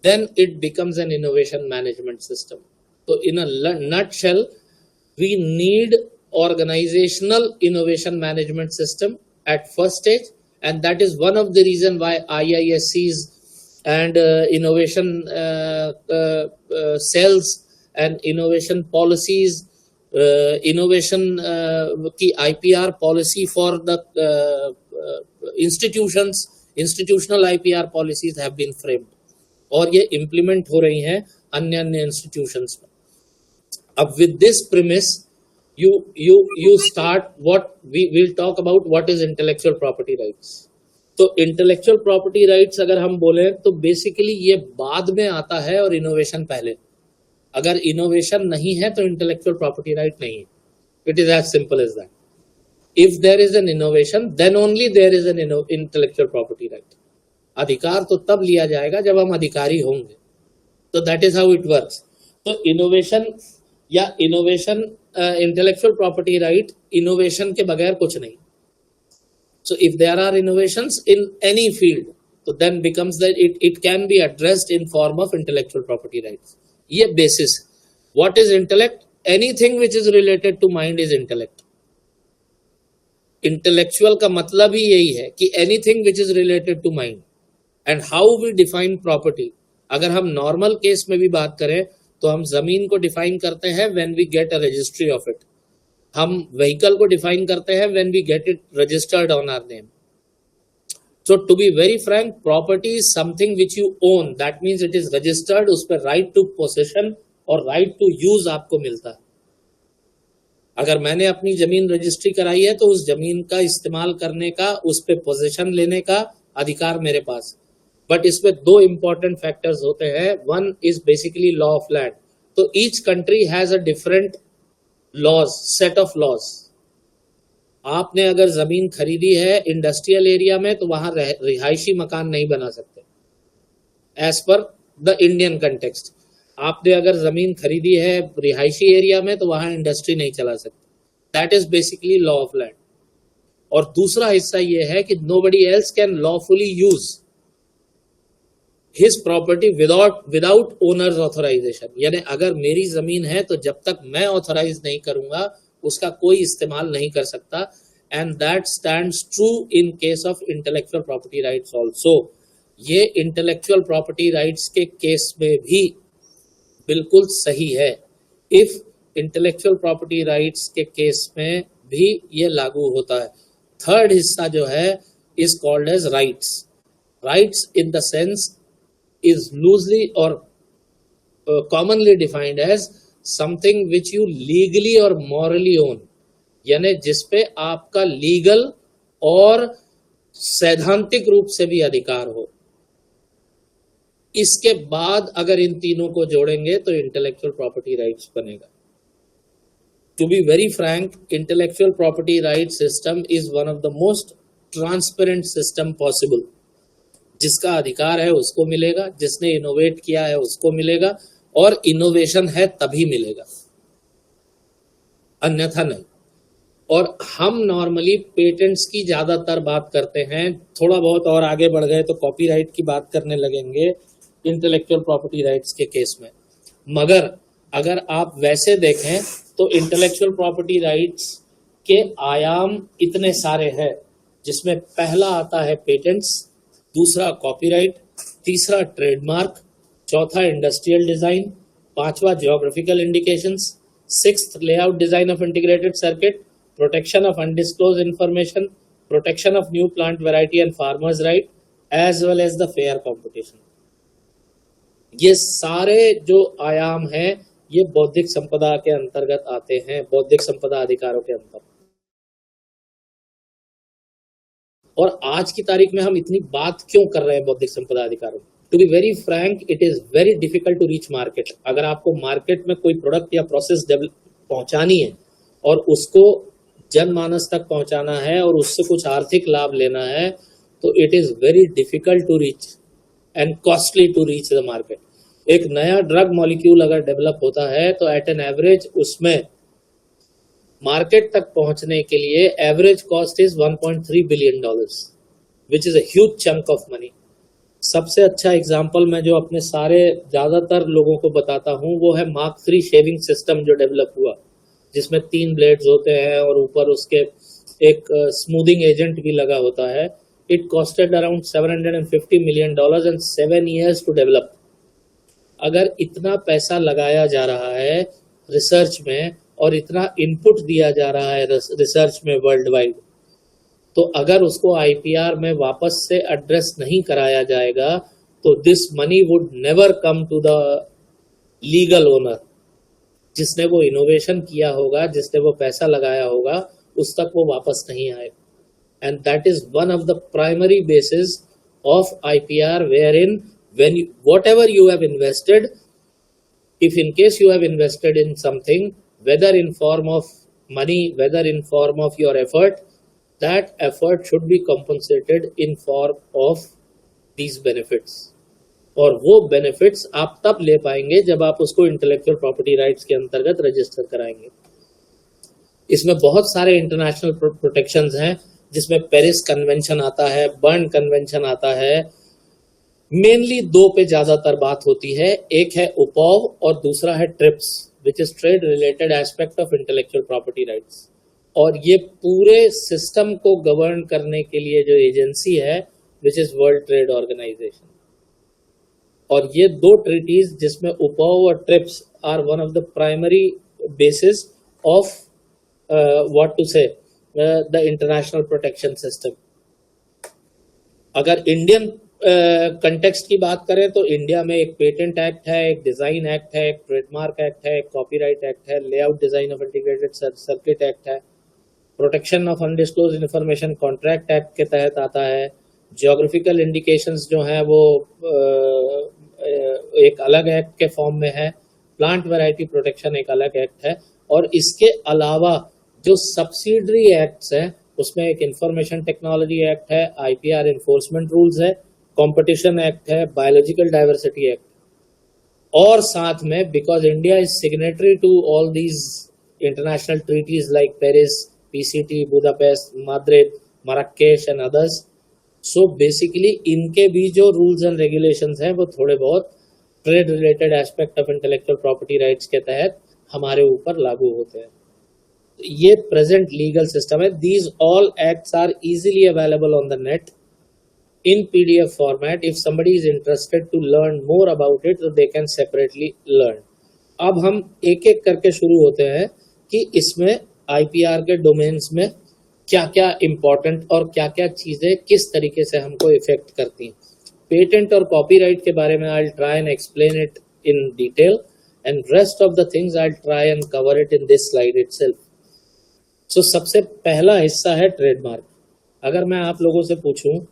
then it becomes an innovation management system. So in a nutshell, we need organizational innovation management system at first stage, and that is one of the reason why IISC's and innovation cells and innovation policies, innovation की IPR policy for the institutional IPR policies have been framed और ये implement हो रही हैं अन्य institutions में। अब with this premise, you start what we will talk about, what is intellectual property rights. तो इंटेलेक्चुअल प्रॉपर्टी राइट्स अगर हम बोले तो बेसिकली ये बाद में आता है और इनोवेशन पहले। अगर इनोवेशन नहीं है तो इंटेलेक्चुअल प्रॉपर्टी राइट नहीं है। It is as simple as that. If there is an innovation then only there is an intellectual property right. अधिकार तो तब लिया जाएगा जब हम अधिकारी होंगे। तो that is how it works. तो इनोवेशन या इंटेलेक्चुअल प्रॉपर्टी राइट इनोवेशन के बगैर कुछ नहीं। So if there are innovations in any field, so then becomes that it can be addressed in form of intellectual property rights. ये basis. What is intellect? Anything which is related to mind is intellect. Intellectual का मतलब ही यही है कि anything which is related to mind. And how we define property? अगर हम normal case में भी बात करें तो हम जमीन को define करते हैं when we get a registry of it. हम व्हीकल को डिफाइन करते हैं when we get it registered on our name. So to be very frank, property is something which you own, that means it is registered, उस पर right to possession और right to use आपको मिलता है। अगर मैंने अपनी जमीन रजिस्ट्री कराई है तो उस जमीन का इस्तेमाल करने का, उस पर पोसेशन लेने का अधिकार मेरे पास। बट इसमें दो इंपॉर्टेंट फैक्टर्स होते हैं। One is basically law of land. तो each country has a different laws, set of laws. आपने अगर जमीन खरीदी है इंडस्ट्रियल एरिया में तो वहां रिहायशी मकान नहीं बना सकते as per the Indian context. आपने अगर जमीन खरीदी है रिहायशी एरिया में तो वहां इंडस्ट्री नहीं चला सकते। That is basically law of land. और दूसरा हिस्सा ये है कि nobody else can lawfully use his property without owner's authorisation. यानी अगर मेरी जमीन है तो जब तक मैं ऑथराइज नहीं करूंगा उसका कोई इस्तेमाल नहीं कर सकता। And that stands true in case of intellectual property rights also. ये इंटेलेक्चुअल प्रॉपर्टी राइट्स के केस में भी बिल्कुल सही है। इफ इंटेलेक्चुअल प्रॉपर्टी राइट्स के केस में भी ये लागू होता है। थर्ड हिस्सा जो है is called as rights. Rights in the sense is loosely or commonly defined as something which you legally or morally own, यानी जिसपे आपका लीगल और सैद्धांतिक रूप से भी अधिकार हो। इसके बाद अगर इन तीनों को जोड़ेंगे तो इंटेलेक्चुअल प्रॉपर्टी राइट्स बनेगा। To be very frank, intellectual property right system is one of the most transparent system possible. जिसका अधिकार है उसको मिलेगा, जिसने इनोवेट किया है उसको मिलेगा, और इनोवेशन है तभी मिलेगा, अन्यथा नहीं। और हम नॉर्मली पेटेंट्स की ज्यादातर बात करते हैं, थोड़ा बहुत और आगे बढ़ गए तो कॉपीराइट की बात करने लगेंगे इंटेलेक्चुअल प्रॉपर्टी राइट्स के केस में। मगर अगर आप वैसे देखें तो इंटेलेक्चुअल प्रॉपर्टी राइट्स के आयाम इतने सारे हैं, जिसमें पहला आता है पेटेंट्स, दूसरा कॉपीराइट, तीसरा ट्रेडमार्क, चौथा इंडस्ट्रियल डिजाइन, पांचवा geographical indications, sixth layout design of integrated circuit, protection of undisclose information, protection of new plant variety and farmers right as well as the fair competition. ये सारे जो आयाम हैं ये बौद्धिक संपदा के अंतर्गत आते हैं, बौद्धिक संपदा अधिकारों के अंतर्गत। और आज की तारीख में हम इतनी बात क्यों कर रहे हैं बौद्धिक संपदा अधिकारों? To be very frank, it is very difficult to reach market. अगर आपको मार्केट में कोई प्रोडक्ट या प्रोसेस पहुंचानी है और उसको जनमानस तक पहुंचाना है और उससे कुछ आर्थिक लाभ लेना है, तो it is very difficult to reach and costly to reach the market. एक नया ड्रग मॉलिक्यूल अगर डेवलप होता है तो एट एन एवरेज उसमें मार्केट तक पहुंचने के लिए average cost is $1.3 billion, which is a huge chunk of money. सबसे अच्छा एग्जांपल मैं जो अपने सारे ज्यादातर लोगों को बताता हूं वो है मार्क 3 शेविंग सिस्टम जो डेवलप हुआ, जिसमें 3 ब्लेड्स होते हैं और ऊपर उसके एक स्मूथिंग एजेंट भी लगा होता है। It costed around $750 million and 7 years to develop. अगर इतना पैसा लगाया जा रहा है रिसर्च में और इतना इनपुट दिया जा रहा है रिसर्च में वर्ल्ड वाइड, तो अगर उसको आईपीआर में वापस से एड्रेस नहीं कराया जाएगा तो this money would never come to the legal owner. जिसने वो इनोवेशन किया होगा, जिसने वो पैसा लगाया होगा, उस तक वो वापस नहीं आएगा। And that is one of the primary basis of IPR, wherein when whatever you have invested, if in case you have invested in something, whether in form of money, whether in form of your effort, that effort should be compensated in form of these benefits। और वो benefits आप तब ले पाएंगे जब आप उसको intellectual property rights के अंतर्गत रजिस्टर कराएंगे। इसमें बहुत सारे इंटरनेशनल प्रोटेक्शंस हैं, जिसमें पेरिस कन्वेंशन आता है, बर्न कन्वेंशन आता है। मेनली 2 पे ज्यादातर बात होती है, एक है उपॉव और दूसरा है trips, which is trade related aspect of intellectual property rights. और ये पूरे सिस्टम को गवर्न करने के लिए जो एजेंसी है which is World Trade Organization. और ये 2 ट्रीटीज जिसमें उपॉव और TRIPS are one of the primary basis of what to say the international protection system. अगर इंडियन कंटेक्स्ट की बात करें तो इंडिया में एक पेटेंट एक्ट है, एक डिजाइन एक्ट है, एक ट्रेडमार्क एक्ट है, एक कॉपीराइट एक्ट है, layout design of integrated circuit act है, protection of undisclosed information contract act के तहत आता है। ज्योग्राफिकल इंडिकेशंस जो है वो एक अलग एक्ट के फॉर्म में है। प्लांट वैरायटी प्रोटेक्शन एक अलग एक्ट है। और इसके अलावा जो सब्सिडरी एक्ट्स हैं उसमें एक इंफॉर्मेशन टेक्नोलॉजी एक्ट है, आईपीआर एनफोर्समेंट रूल्स है, कंपटीशन एक्ट है, बायोलॉजिकल डाइवर्सिटी एक्ट। और साथ में because India is signatory to all these international treaties like Paris, PCT, Budapest, Madrid, Marrakesh and others, so basically इनके भी जो रूल्स एंड रेगुलेशंस हैं वो थोड़े बहुत trade related aspect of intellectual property rights के तहत हमारे ऊपर लागू होते हैं। ये प्रेजेंट लीगल सिस्टम है। These all acts are easily available on the net in PDF format. If somebody is interested to learn more about it, so they can separately learn. अब हम एक एक करके शुरू होते हैं कि इसमें IPR के डोमेन्स में क्या क्या इम्पोर्टेंट और क्या क्या चीजें किस तरीके से हमको इफेक्ट करती हैं। पेटेंट और कॉपीराइट के बारे में I'll try and explain it in detail, and rest of the things I'll try and cover it in this slide itself. So सबसे पहला हिस्सा है ट्रेडमार्क। अगर मैं आप लोगों से पूछूं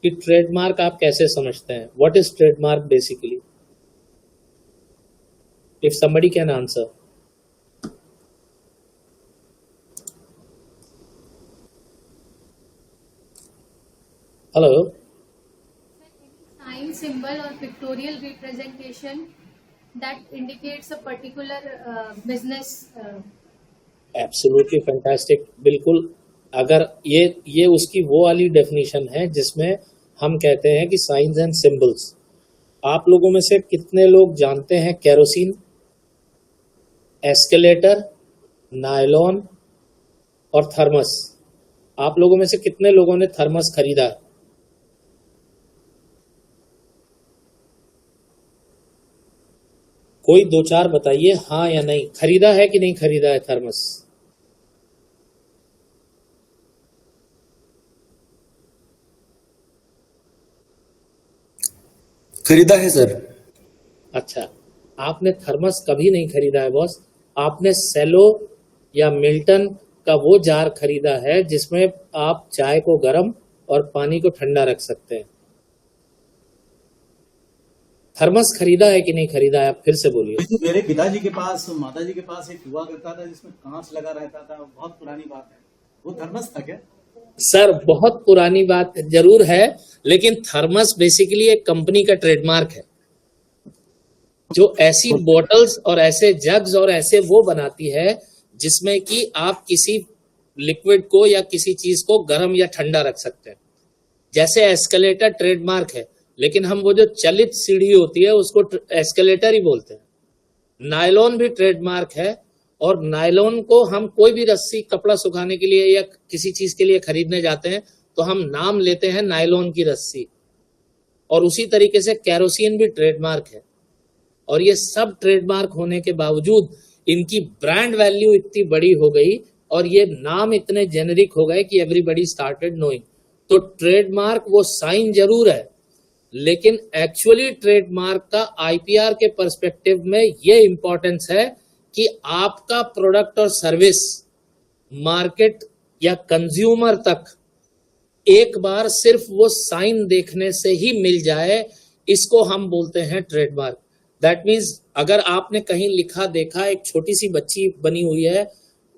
कि ट्रेडमार्क आप कैसे समझते हैं, what is trademark basically, if somebody can answer. Hello. Sign, symbol or pictorial representation that indicates a particular business. Absolutely fantastic. बिल्कुल, अगर ये उसकी वो वाली डेफिनेशन है जिसमें हम कहते हैं कि साइंस एंड सिंबल्स। आप लोगों में से कितने लोग जानते हैं केरोसिन, एस्केलेटर, नायलॉन और थर्मस? आप लोगों में से कितने लोगों ने थर्मस खरीदा है? कोई दो चार बताइए, हाँ या नहीं, खरीदा है कि नहीं खरीदा है थर्मस? खरीदा है सर। अच्छा, आपने थर्मस कभी नहीं खरीदा है बॉस। आपने सेलो या मिल्टन का वो जार खरीदा है जिसमें आप चाय को गर्म और पानी को ठंडा रख सकते हैं। थर्मस खरीदा है कि नहीं खरीदा है, आप फिर से बोलिए। मेरे पिताजी के पास, माताजी के पास एक हुआ करता था जिसमें कांच लगा रहता था, बहुत पुरानी बात है। वो थर्मस था क्या? सर बहुत पुरानी बात जरूर है, लेकिन थर्मस बेसिकली एक कंपनी का ट्रेडमार्क है जो ऐसी बॉटल्स और ऐसे जग्स और ऐसे वो बनाती है जिसमें कि आप किसी लिक्विड को या किसी चीज को गर्म या ठंडा रख सकते हैं। जैसे एस्केलेटर ट्रेडमार्क है, लेकिन हम वो जो चलित सीढ़ी होती है उसको एस्केलेटर ही बोलते हैं। नायलॉन भी ट्रेडमार्क है, और नायलॉन को हम कोई भी रस्सी कपड़ा सुखाने के लिए या किसी चीज के लिए खरीदने जाते हैं तो हम नाम लेते हैं नायलॉन की रस्सी। और उसी तरीके से कैरोसिन भी ट्रेडमार्क है। और ये सब ट्रेडमार्क होने के बावजूद इनकी ब्रांड वैल्यू इतनी बड़ी हो गई और ये नाम इतने जेनेरिक हो गए कि एवरीबॉडी स्टार्टेड नोइंग। तो ट्रेडमार्क वो साइन जरूर है, लेकिन एक्चुअली ट्रेडमार्क का आईपीआर के पर्सपेक्टिव में ये इंपॉर्टेंस है कि आपका प्रोडक्ट और सर्विस मार्केट या कंज्यूमर तक एक बार सिर्फ वो साइन देखने से ही मिल जाए, इसको हम बोलते हैं ट्रेडमार्क। दैट मीन्स अगर आपने कहीं लिखा देखा, एक छोटी सी बच्ची बनी हुई है,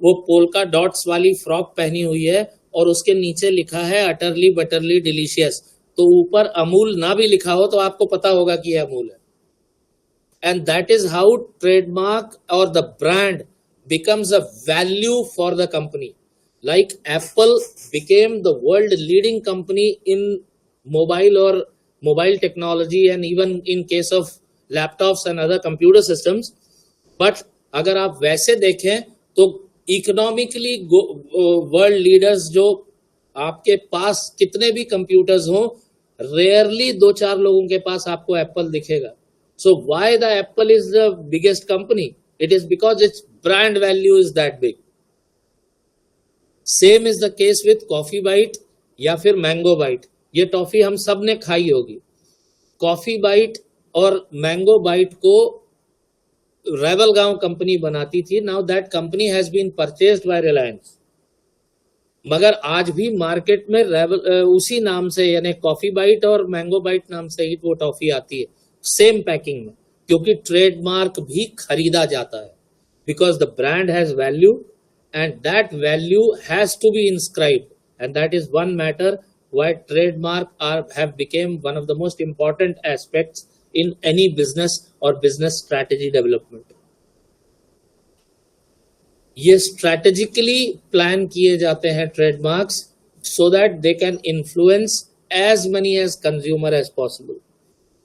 वो पोल्का डॉट्स वाली फ्रॉक पहनी हुई है और उसके नीचे लिखा है अटरली बटरली डिलीशियस, तो ऊपर अमूल ना भी लिखा हो तो आपको पता होगा कि यह अमूल है। And that is how trademark or the brand becomes a value for the company. Like Apple became the world leading company in mobile or mobile technology and even in case of laptops and other computer systems. But अगर आप वैसे देखें तो economically world leaders जो आपके पास कितने भी computers हों, रेयरली दो चार लोगों के पास आपको एप्पल दिखेगा। So why the Apple is the biggest company? It is because its brand value is that big. Same is the case with Coffee Bite या फिर Mango Bite. ये टॉफी हम सब ने खाई होगी। कॉफी बाइट और मैंगो बाइट को रेवलगांव कंपनी बनाती थी। Now that company has been purchased by Reliance. मगर आज भी मार्केट में उसी नाम से यानी कॉफी बाइट और मैंगो बाइट नाम से ही वो टॉफी आती है, सेम पैकिंग में, क्योंकि ट्रेडमार्क भी खरीदा जाता है। Because the brand has value and that value has to be inscribed, and that is one matter why trademark have become one of the most important aspects in any business और business strategy development. ये strategically plan किए जाते हैं trademarks, so that they can influence as many as consumer as possible.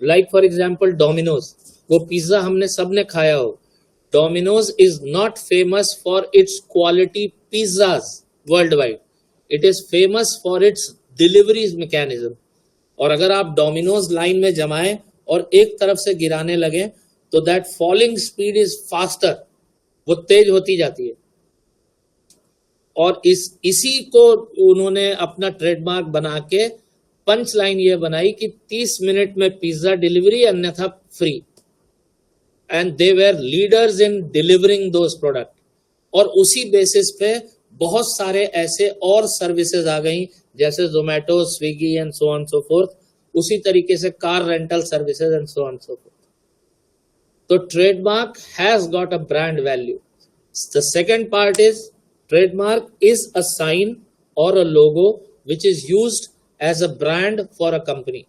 Like for example Domino's, वो pizza हमने सबने खाया हो। Domino's is not famous for its quality pizzas world wide, it is famous for its delivery mechanism. और अगर आप Domino's line में जमाएं और एक तरफ से गिराने लगे तो that falling speed is faster, वो तेज होती जाती है। और इसी को उन्होंने अपना ट्रेडमार्क बना के पंच लाइन ये बनाई कि 30 मिनट में पिज्जा डिलीवरी अन्यथा free, and they were leaders in delivering those product. और उसी बेसिस पे बहुत सारे ऐसे और सर्विसेज आ गई जैसे Zomato, Swiggy and so on so forth. उसी तरीके से car rental services and so on so forth. तो trademark has got a brand value. The second part is trademark is a sign और a logo which is used as a brand for a company,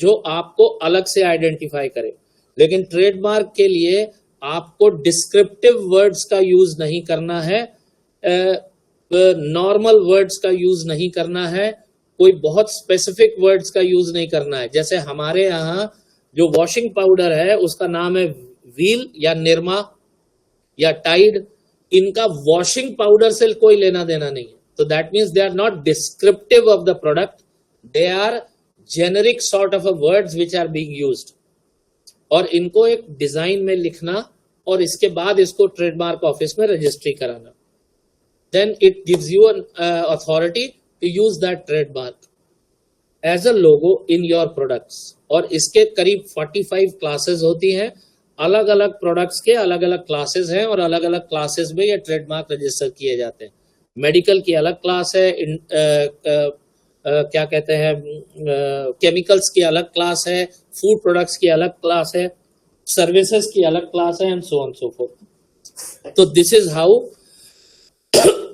जो आपको अलग से identify करे। लेकिन trademark के लिए आपको डिस्क्रिप्टिव वर्ड्स का यूज नहीं करना है, नॉर्मल वर्ड्स का यूज नहीं करना है, कोई बहुत स्पेसिफिक वर्ड्स का यूज नहीं करना है। जैसे हमारे यहाँ जो वॉशिंग पाउडर है उसका नाम है व्हील या निरमा या टाइड, इनका वॉशिंग पाउडर से कोई लेना देना नहीं है। So that means they are not descriptive of the product, they are generic sort of a words which are being used. और इनको एक डिजाइन में लिखना और इसके बाद इसको ट्रेडमार्क ऑफिस में रजिस्ट्री कराना, then it gives you an authority to use that trademark as a logo in your products. और इसके करीब 45 क्लासेस होती हैं, अलग अलग प्रोडक्ट्स के अलग अलग क्लासेस हैं और अलग अलग क्लासेस में ये ट्रेडमार्क रजिस्टर किए जाते हैं। मेडिकल की अलग क्लास है, क्या कहते हैं, केमिकल्स की अलग क्लास है, फूड प्रोडक्ट्स की अलग क्लास है, सर्विसेज की अलग क्लास है, and so on so forth. तो this is how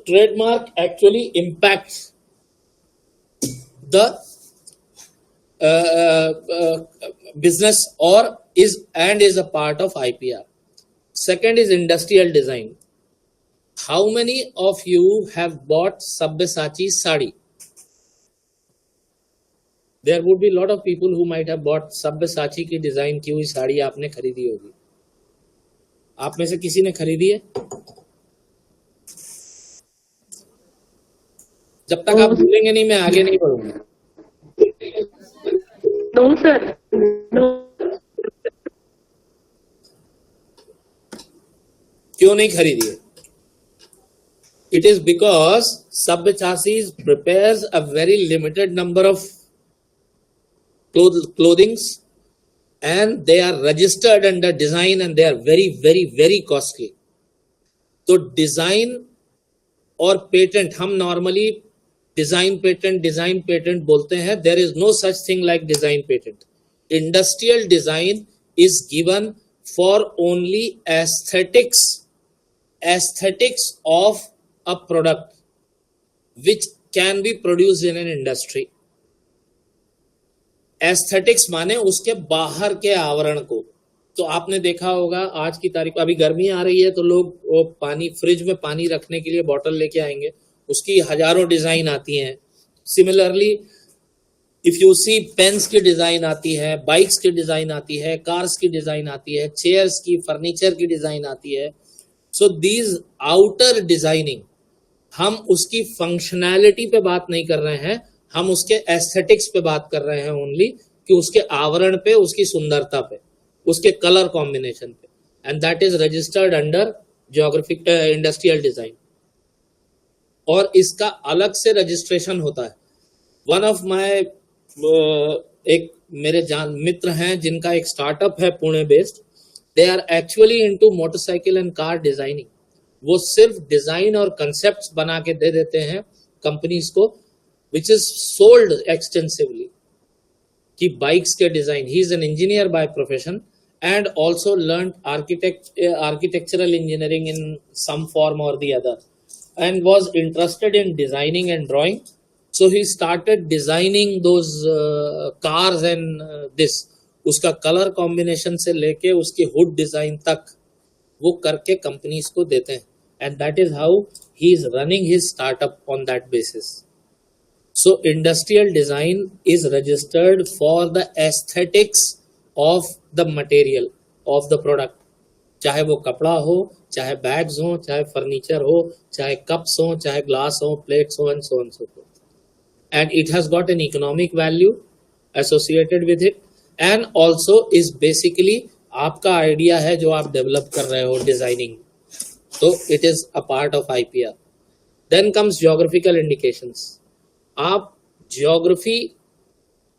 trademark actually impacts the business or is a part of IPR. Second is industrial design. How many of you have bought Sabyasachi sari? There would be a lot of people who might have bought Sabyasachi की design की हुई साड़ी आपने खरीदी होगी। आप में से किसी ने खरीदी है? जब तक आप भूलेंगे नहीं मैं आगे नहीं बढ़ूंगा। No, sir. No. क्यों नहीं खरीदी है? It is because Sabyasachi prepares a very limited number of clothings and they are registered under design and they are very very very costly. तो डिजाइन और पेटेंट, हम नॉर्मली डिजाइन पेटेंट बोलते हैं। There is no such thing like design patent. Industrial design is given for only aesthetics of a product which can be produced in an industry. Aesthetics माने उसके बाहर के आवरण को। तो आपने देखा होगा आज की तारीख, अभी गर्मी आ रही है तो लोग वो पानी, फ्रिज में पानी रखने के लिए बॉटल लेके आएंगे, उसकी हजारों डिजाइन आती हैं। Similarly if you see, pens की डिजाइन आती है, बाइक्स की डिजाइन आती है, कार्स की डिजाइन आती है, चेयर्स की, फर्नीचर की डिजाइन आती है। सो दीज आउटर डिजाइनिंग, हम उसकी फंक्शनैलिटी पे बात नहीं कर रहे हैं, हम उसके एस्थेटिक्स पे बात कर रहे हैं ओनली, कि उसके आवरण पे, उसकी सुंदरता पे, उसके कलर कॉम्बिनेशन पे, and that is registered under geographic industrial design. और इसका अलग से रजिस्ट्रेशन होता है। वन ऑफ माय, एक मेरे मित्र हैं जिनका एक स्टार्टअप है Pune based, they are actually into motorcycle and car designing. वो सिर्फ डिजाइन और कंसेप्ट्स बना के दे देते हैं कंपनीज को, विच इज सोल्ड एक्सटेंसिवली, कि बाइक्स के design. He is an engineer by profession and also learned architectural engineering in some form or the other, and was interested in designing and drawing. So he started designing those cars and this, उसका color combination से लेके उसकी hood design तक वो करके companies को देते हैं, and that is how he is running his startup on that basis. So industrial design is registered for the aesthetics of the material of the product, चाहे वो कपड़ा हो, चाहे बैग्स हो, चाहे फर्नीचर हो, चाहे कप्स हो, चाहे ग्लास हो, प्लेट्स हो, and so on so forth. And it has got an economic value associated with it, and also is basically आपका आइडिया है जो आप डेवलप कर रहे हो डिजाइनिंग, तो it is a part of IPR. Then comes geographical indications. आप geography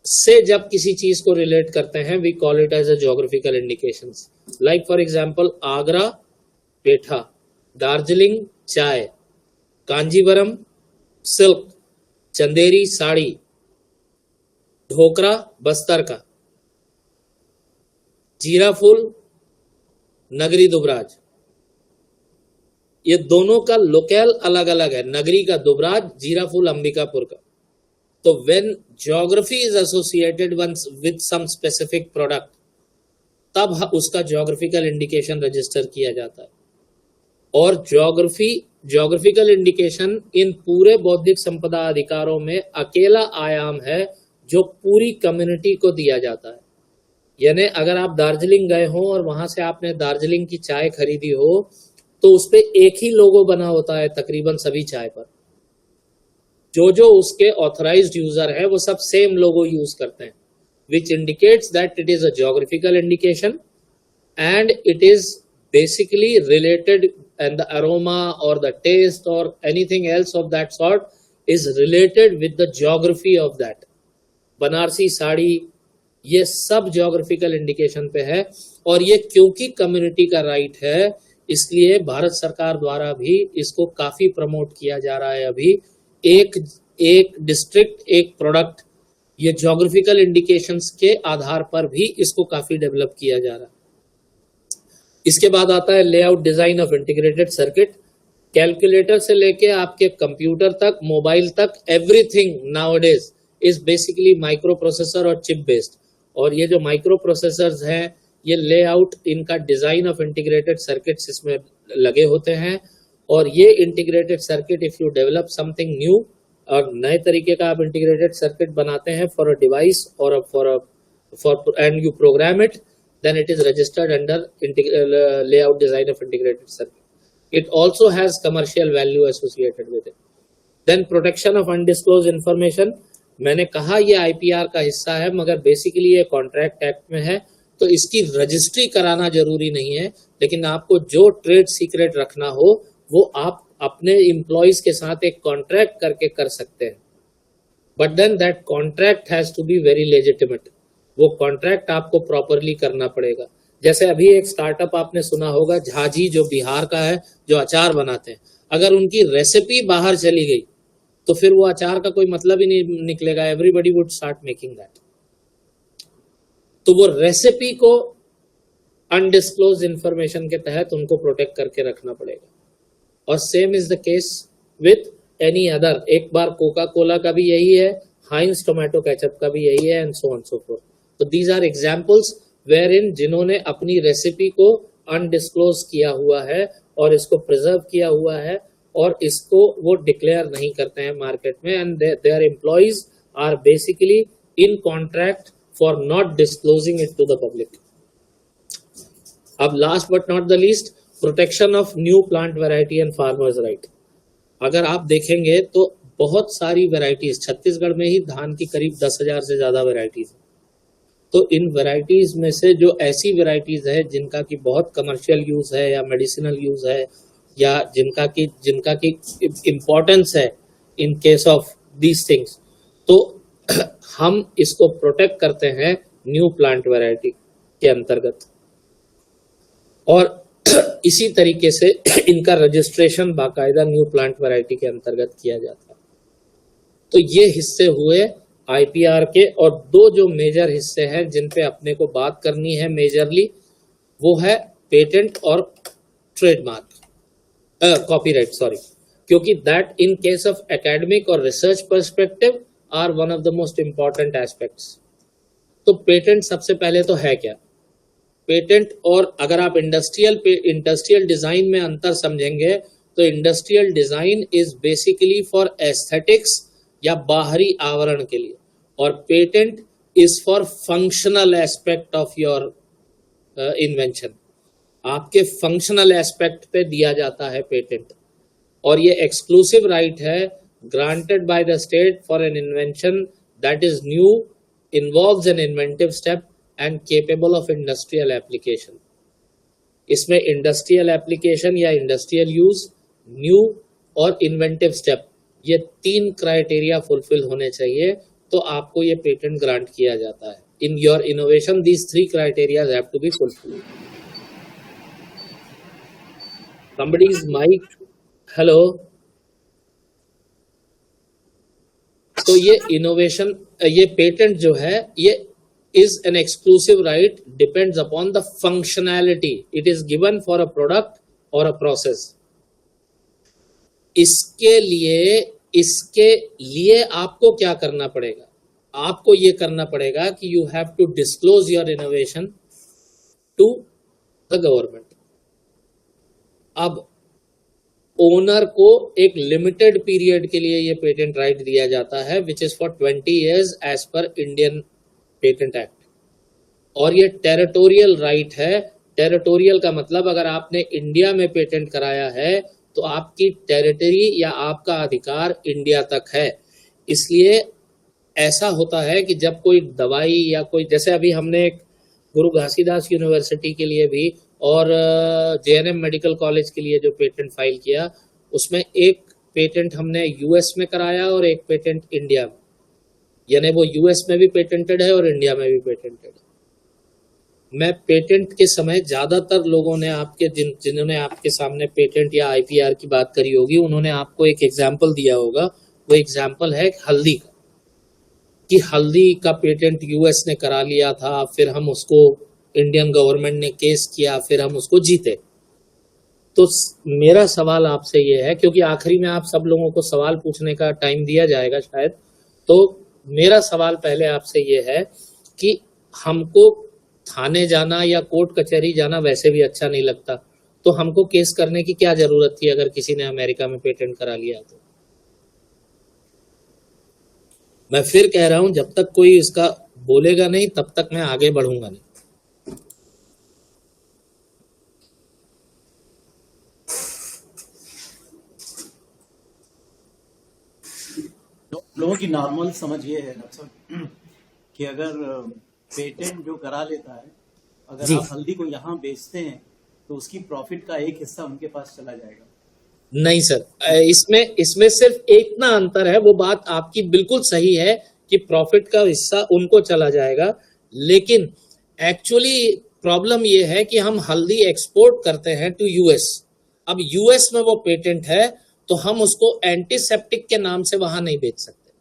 से जब किसी चीज को रिलेट करते हैं, we call it as a geographical indications. Like for example, Agra petha, Darjeeling chai, Kanjeevaram silk, Chanderi sari, Dhokra Bastar का, जीरा फूल नगरी दुबराज। ये दोनों का लोकेल अलग अलग है, नगरी का दुबराज, जीरा फूल अंबिकापुर का। तो when geography is associated with some specific product, तब उसका geographical indication register किया जाता है। और geographical indication इन पूरे बौद्धिक संपदा अधिकारों में अकेला आयाम है जो पूरी कम्युनिटी को दिया जाता है। यानी अगर आप दार्जिलिंग गए हो और वहां से आपने दार्जिलिंग की चाय खरीदी हो, तो उस पर एक ही लोगो बना होता है तकरीबन सभी चाय पर। जो उसके ऑथराइज्ड यूजर है वो सब सेम लोगो यूज करते हैं, which indicates that it is a geographical indication and it is basically related, and the aroma or the taste or anything else of that sort is related with the geography of that. Banarasi sari ये सब geographical indication पे है, और ये क्योंकि community का right है इसलिए भारत सरकार द्वारा भी इसको काफी प्रमोट किया जा रहा है। अभी एक डिस्ट्रिक्ट एक प्रोडक्ट, ये ज्योग्राफिकल इंडिकेशंस के आधार पर भी इसको काफी डेवलप किया जा रहा है। इसके बाद आता है layout design of integrated circuit. Calculator से लेके आपके कंप्यूटर तक, मोबाइल तक, everything nowadays is basically micro processor और चिप बेस्ड। और ये जो माइक्रो प्रोसेसर्स हैं, ये लेआउट, इनका डिजाइन ऑफ इंटीग्रेटेड सर्किट्स इसमें लगे होते हैं। और ये integrated circuit, if you develop something new और नए तरीके का आप इंटीग्रेटेड सर्किट बनाते हैं फॉर अ डिवाइस और for and you program it, then it is registered under layout design of integrated circuit. It also has commercial value associated with it. Then protection of undisclosed information, मैंने कहा ये IPR का हिस्सा है, मगर basically ये contract act में है, तो इसकी रजिस्ट्री कराना जरूरी नहीं है, लेकिन आपको जो ट्रेड सीक्रेट रखना हो वो आप अपने एम्प्लॉइज के साथ एक कॉन्ट्रैक्ट करके कर सकते हैं। But then that contract has to be very legitimate, वो कॉन्ट्रैक्ट आपको प्रॉपरली करना पड़ेगा। जैसे अभी एक स्टार्टअप आपने सुना होगा, झाजी, जो बिहार का है, जो अचार बनाते हैं, अगर उनकी रेसिपी बाहर चली गई तो फिर वो अचार का कोई मतलब ही नहीं निकलेगा। Everybody would start making that. तो वो रेसिपी को अनडिस्क्लोज इंफॉर्मेशन के तहत उनको प्रोटेक्ट करके रखना पड़ेगा। और same is the case with any other. एक बार कोका कोला का भी यही है, हाइंस टोमेटो केचप का भी यही है, and so on so forth. तो दीज आर एग्जाम्पल्स वेयर इन जिन्होंने अपनी रेसिपी को अनडिस्क्लोज किया हुआ है और इसको प्रिजर्व किया हुआ है और इसको वो डिक्लेयर नहीं करते हैं मार्केट में, and their employees are basically in contract for not disclosing it to the public. अब last but not the least, protection of new plant variety and farmers right. अगर आप देखेंगे तो बहुत सारी वेराइटीज, छत्तीसगढ़ में ही धान की करीब 10,000 से ज्यादा वेराइटीज है। तो इन वेराइटीज में से जो ऐसी वेराइटीज है जिनका की बहुत कमर्शियल यूज है या मेडिसिनल यूज है या जिनका की इम्पोर्टेंस है इन केस ऑफ दीज थिंग्स, तो हम इसको प्रोटेक्ट करते हैं न्यू प्लांट वेराइटी के अंतर्गत। और इसी तरीके से इनका रजिस्ट्रेशन बाकायदा न्यू प्लांट वैरायटी के अंतर्गत किया जाता है। तो ये हिस्से हुए आईपीआर के, और दो जो मेजर हिस्से हैं जिन पे अपने को बात करनी है मेजरली, वो है पेटेंट और ट्रेडमार्क, कॉपीराइट, सॉरी, क्योंकि that in case of academic और research perspective are one of the most important aspects. तो पेटेंट सबसे पहले तो है क्या पेटेंट, और अगर आप इंडस्ट्रियल डिजाइन में अंतर समझेंगे तो industrial design is basically for aesthetics या बाहरी आवरण के लिए, और patent is for functional aspect of your invention. आपके फंक्शनल एस्पेक्ट पे दिया जाता है पेटेंट, और ये एक्सक्लूसिव राइट है granted by the state for an invention that is new, involves an inventive step and capable of industrial application. इसमें industrial application या इंडस्ट्रियल यूज, न्यू और इन्वेंटिव स्टेप, ये 3 क्राइटेरिया फुलफिल होने चाहिए तो आपको ये पेटेंट ग्रांट किया जाता है। In your innovation these 3 criteria have to be fulfilled. somebody's mic, hello. तो ये इनोवेशन, ये पेटेंट जो है, ये is an exclusive right, depends upon the functionality it is given for a product or a process। इसके लिए आपको क्या करना पड़ेगा? आपको ये करना पड़ेगा कि you have to disclose your innovation to the government। अब ओनर को एक लिमिटेड पीरियड के लिए ये पेटेंट राइट दिया जाता है, which is for 20 years as per Indian patent act. और ये टेरिटोरियल राइट है। टेरिटोरियल का मतलब अगर आपने इंडिया में पेटेंट कराया है तो आपकी टेरिटरी या आपका अधिकार इंडिया तक है। इसलिए ऐसा होता है कि जब कोई दवाई या कोई, जैसे अभी हमने एक गुरु घासीदास यूनिवर्सिटी के लिए भी और JNM मेडिकल कॉलेज के लिए जो पेटेंट फाइल किया, उसमें एक पेटेंट हमने यूएस में कराया और एक पेटेंट इंडिया में, यानी वो यूएस में भी पेटेंटेड है और इंडिया में भी पेटेंटेड है। मैं पेटेंट के समय ज्यादातर लोगों ने आपके जिन्होंने आपके सामने पेटेंट या IPR की बात करी होगी, उन्होंने आपको एक एग्जाम्पल दिया होगा। वो एग्जाम्पल है हल्दी का, कि हल्दी का पेटेंट यूएस ने करा लिया था, फिर हम उसको इंडियन गवर्नमेंट ने केस किया, फिर हम उसको जीते। तो मेरा सवाल आपसे ये है, क्योंकि आखिरी में आप सब लोगों को सवाल पूछने का टाइम दिया जाएगा शायद, तो मेरा सवाल पहले आपसे ये है कि हमको थाने जाना या कोर्ट कचहरी जाना वैसे भी अच्छा नहीं लगता, तो हमको केस करने की क्या जरूरत थी अगर किसी ने अमेरिका में पेटेंट करा लिया तो? मैं फिर कह रहा हूं, जब तक कोई इसका बोलेगा नहीं तब तक मैं आगे बढ़ूंगा नहीं। लोगों की नॉर्मल समझ ये है डॉक्टर साहब कि अगर पेटेंट जो करा लेता है, अगर जी। आप हल्दी को यहाँ बेचते हैं तो उसकी प्रॉफिट का एक हिस्सा उनके पास चला जाएगा। नहीं सर, इसमें सिर्फ एक ना अंतर है, वो बात आपकी बिल्कुल सही है कि प्रॉफिट का हिस्सा उनको चला जाएगा, लेकिन एक्चुअली प्रॉब्लम ये है कि हम हल्दी एक्सपोर्ट करते हैं टू यूएस। अब यूएस में वो पेटेंट है तो हम उसको एंटीसेप्टिक के नाम से वहां नहीं बेच सकते,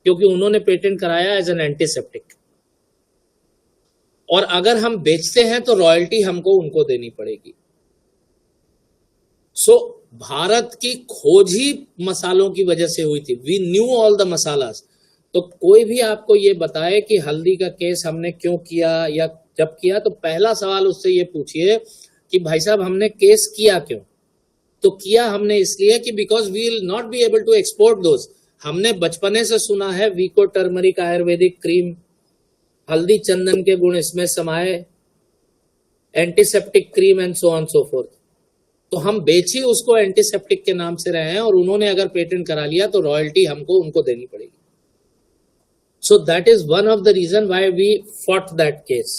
क्योंकि उन्होंने पेटेंट कराया एज एन एंटीसेप्टिक, और अगर हम बेचते हैं तो रॉयल्टी हमको उनको देनी पड़ेगी। सो भारत की खोज ही मसालों की वजह से हुई थी। We knew all the masalas. तो कोई भी आपको ये बताए कि हल्दी का केस हमने क्यों किया या जब किया, तो पहला सवाल उससे ये पूछिए कि भाई साहब हमने केस किया क्यों? तो किया हमने इसलिए कि because we will not be able to export those. हमने बचपने से सुना है वीको टर्मरिक आयुर्वेदिक क्रीम, हल्दी चंदन के गुण इसमें समाये, antiseptic cream and so on so forth. तो हम बेच ही उसको एंटीसेप्टिक के नाम से रहे हैं, और उन्होंने अगर पेटेंट करा लिया तो रॉयल्टी हमको उनको देनी पड़ेगी। So that is one of the reason why we fought that case.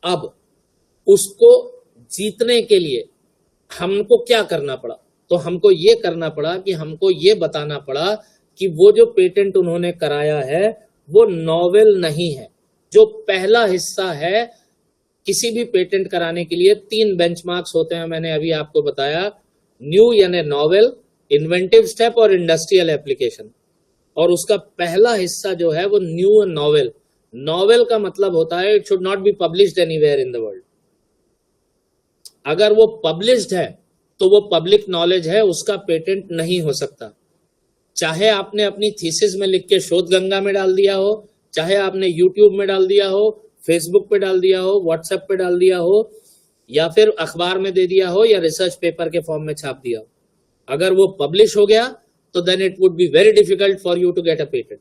अब उसको जीतने के लिए हमको क्या करना पड़ा? तो हमको ये करना पड़ा कि हमको ये बताना पड़ा कि वो जो पेटेंट उन्होंने कराया है वो नॉवेल नहीं है। जो पहला हिस्सा है, किसी भी पेटेंट कराने के लिए 3 बेंचमार्क्स होते हैं, मैंने अभी आपको बताया, न्यू यानी नॉवेल, इन्वेंटिव स्टेप और इंडस्ट्रियल एप्लीकेशन। और उसका पहला हिस्सा जो है वो न्यू एंड नॉवेल। नॉवेल का मतलब होता है it should not be published anywhere in the world. अगर वो पब्लिश्ड है तो वो पब्लिक नॉलेज है, उसका पेटेंट नहीं हो सकता। चाहे आपने अपनी थीसिस में लिख के शोध गंगा में डाल दिया हो, चाहे आपने यूट्यूब में डाल दिया हो, फेसबुक पे डाल दिया हो, व्हाट्सएप पे डाल दिया हो, या फिर अखबार में दे दिया हो, या रिसर्च पेपर के फॉर्म में छाप दिया हो, अगर वो पब्लिश हो गया तो then it would be very difficult for you to get a patent.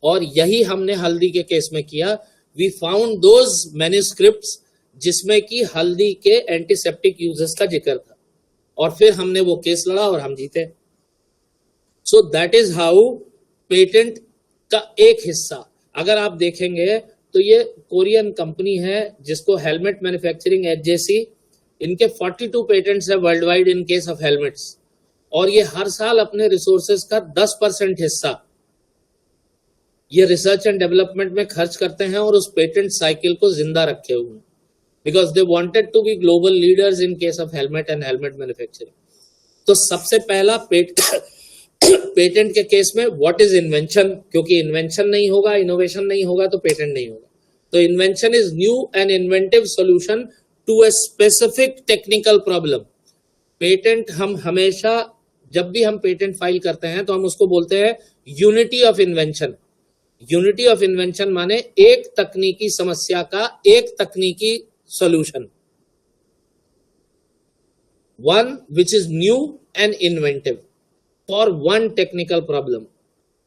और यही हमने हल्दी के केस में किया। वी फाउंड दोज मैन्युस्क्रिप्ट्स जिसमें कि हल्दी के एंटीसेप्टिक यूजेस का जिक्र था, और फिर हमने वो केस लड़ा और हम जीते। सो दैट इज हाउ पेटेंट का एक हिस्सा, अगर आप देखेंगे तो ये कोरियन कंपनी है जिसको हेलमेट मैन्युफैक्चरिंग HJC, इनके 42 पेटेंट्स है world wide in case of helmets, और ये हर साल अपने रिसोर्सेज का 10% हिस्सा ये रिसर्च एंड डेवलपमेंट में खर्च करते हैं और उस पेटेंट साइकिल को जिंदा रखे हुए हैं, because they wanted to be global leaders in case of helmet and helmet manufacturing. तो सबसे पहला पेटेंट के केस में व्हाट इज इन्वेंशन, क्योंकि इन्वेंशन नहीं होगा, इनोवेशन नहीं होगा तो पेटेंट नहीं होगा। तो invention is new and inventive solution to a specific technical problem. Patent हम हमेशा जब भी हम पेटेंट फाइल करते हैं तो हम उसको बोलते हैं unity of invention. Unity of invention माने एक तकनीकी समस्या का एक तकनीकी solution, one which is new and inventive for one technical problem.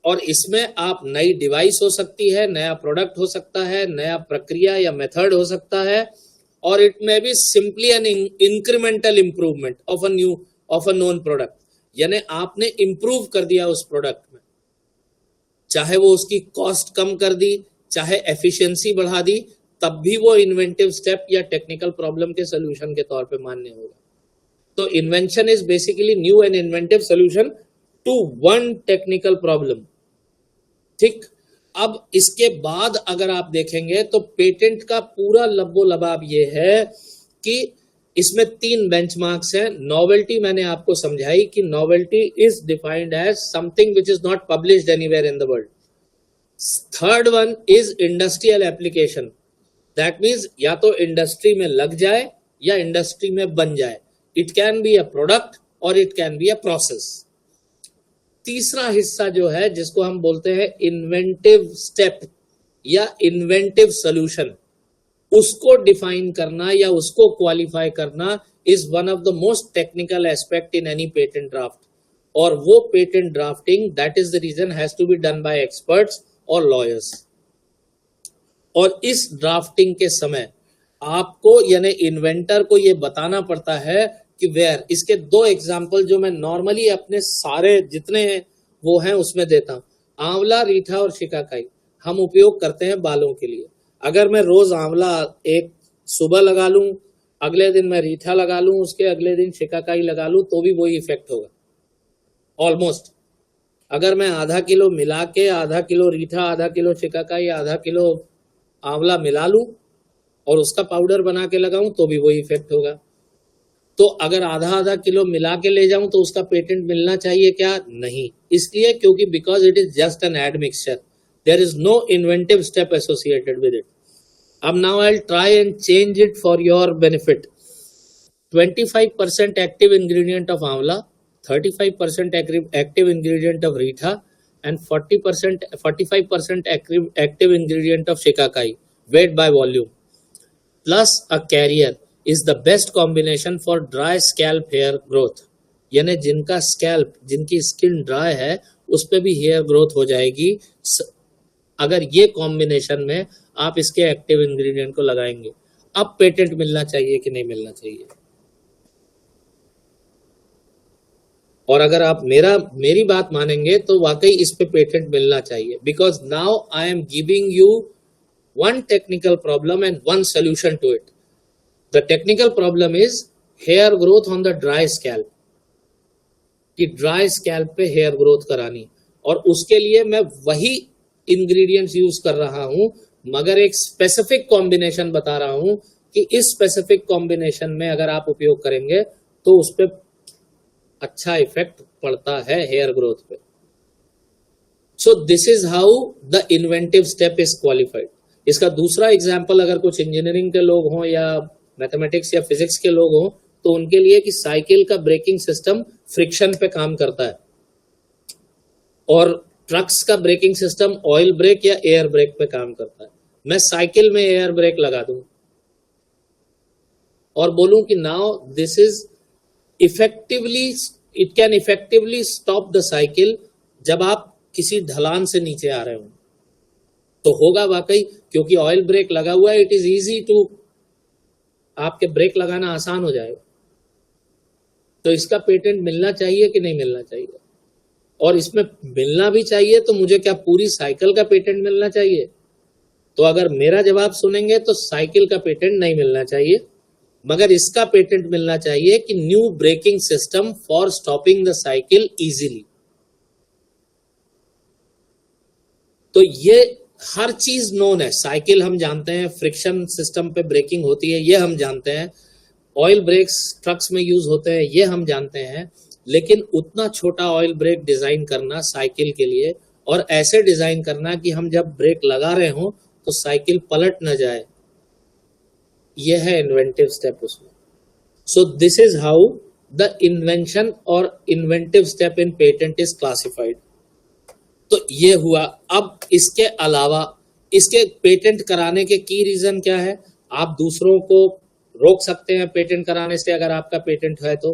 और इसमें आप नई डिवाइस हो सकती है, नया प्रोडक्ट हो सकता है, नया प्रक्रिया या मेथड हो सकता है, और it may be simply an incremental improvement of a known product, यानी आपने इंप्रूव कर दिया उस प्रोडक्ट में। चाहे वो उसकी कॉस्ट कम कर दी, चाहे एफिशिएंसी बढ़ा दी, तब भी वो इन्वेंटिव स्टेप या टेक्निकल प्रॉब्लम के सोल्यूशन के तौर पे मान्य होगा। तो invention is basically new and inventive solution to one technical problem. ठीक, अब इसके बाद अगर आप देखेंगे तो पेटेंट का पूरा लब्बो लबाब ये है कि इसमें 3 बेंचमार्क्स हैं। नॉवेल्टी मैंने आपको समझाई कि novelty is defined as something which is not published anywhere in the world. Third one is industrial application, that means या तो इंडस्ट्री में लग जाए या इंडस्ट्री में बन जाए। It can be a product और it can be a process. तीसरा हिस्सा जो है जिसको हम बोलते हैं इन्वेंटिव स्टेप या इन्वेंटिव सोल्यूशन, उसको डिफाइन करना या उसको क्वालिफाई करना is one of the most technical aspect in any patent draft. और वो patent drafting, that is the reason, has to be done by experts और लॉयर्स। और इस ड्राफ्टिंग के समय आपको यानी इन्वेंटर को ये बताना पड़ता है कि वेयर। इसके 2 एग्जाम्पल जो मैं नॉर्मली अपने सारे जितने वो हैं उसमें देता हूं। आंवला, रीठा और शिकाकाई हम उपयोग करते हैं बालों के लिए। अगर मैं रोज आंवला एक सुबह लगा लूं, अगले दिन मैं रीठा लगा लूं, उसके अगले दिन शिकाकाई लगा लूं, तो भी वही इफेक्ट होगा ऑलमोस्ट। अगर मैं आधा किलो मिला के, आधा किलो रीठा, आधा किलो शिकाकाई, आधा किलो आंवला मिला लूं और उसका पाउडर बना के लगाऊं, तो भी वही इफेक्ट होगा। तो अगर आधा आधा किलो मिला के ले जाऊं तो उसका पेटेंट मिलना चाहिए क्या? नहीं, इसलिए क्योंकि because it is just an admixture, there is no inventive step associated with it. अब now I will try and change it for your benefit. 25% active ingredient of amla, 35% active ingredient of reetha and 45% active ingredient of shikakai, weighed by volume, plus a carrier is the best combination for dry scalp hair growth। यानी जिनका scalp, जिनकी skin dry है, उस पे भी hair growth हो जाएगी अगर ये कॉम्बिनेशन में आप इसके एक्टिव इंग्रेडिएंट को लगाएंगे। अब पेटेंट मिलना चाहिए कि नहीं मिलना चाहिए? और अगर आप मेरी बात मानेंगे तो वाकई इस पे पेटेंट मिलना चाहिए, because now I am giving you one technical problem and one solution to it. The technical problem is hair growth on the dry scalp, कि ड्राई स्कैल्प पे हेयर ग्रोथ करानी, और उसके लिए मैं वही इंग्रेडिएंट्स यूज कर रहा हूं, मगर एक स्पेसिफिक कॉम्बिनेशन बता रहा हूं कि इस स्पेसिफिक कॉम्बिनेशन में अगर आप उपयोग करेंगे तो उस पर अच्छा इफेक्ट पड़ता है हेयर ग्रोथ पे। सो this is how the inventive step is qualified. इसका दूसरा एग्जांपल अगर कुछ इंजीनियरिंग के लोग हों या मैथमेटिक्स या फिजिक्स के लोग हों तो उनके लिए कि साइकिल का ब्रेकिंग सिस्टम फ्रिक्शन पे काम करता है और ट्रक्स का ब्रेकिंग सिस्टम ऑयल ब्रेक या एयर ब्रेक पे काम करता है। मैं साइकिल में एयर ब्रेक लगा दूं और बोलूं कि now this is effectively, it can effectively stop the cycle जब आप किसी ढलान से नीचे आ रहे हो, तो होगा वाकई, क्योंकि ऑयल ब्रेक लगा हुआ है। इट इज इजी टू, आपके ब्रेक लगाना आसान हो जाएगा। तो इसका पेटेंट मिलना चाहिए कि नहीं मिलना चाहिए? और इसमें मिलना भी चाहिए तो मुझे क्या पूरी साइकिल का पेटेंट मिलना चाहिए? तो अगर मेरा जवाब सुनेंगे तो साइकिल का पेटेंट नहीं मिलना चाहिए, मगर इसका पेटेंट मिलना चाहिए कि new braking system for stopping the cycle easily. तो ये हर चीज नोन है। साइकिल हम जानते हैं, फ्रिक्शन सिस्टम पे ब्रेकिंग होती है, ये हम जानते हैं, ऑयल ब्रेक्स ट्रक्स में यूज होते हैं, ये हम जानते हैं। लेकिन उतना छोटा ऑयल ब्रेक डिजाइन करना साइकिल के लिए, और ऐसे डिजाइन करना कि हम जब ब्रेक लगा रहे हो तो साइकिल पलट न जाए, यह है इन्वेंटिव स्टेप उसमें। So this is how the invention और inventive step in patent is classified. तो ये हुआ। अब इसके अलावा इसके पेटेंट कराने के की रीजन क्या है? आप दूसरों को रोक सकते हैं पेटेंट कराने से अगर आपका पेटेंट है तो,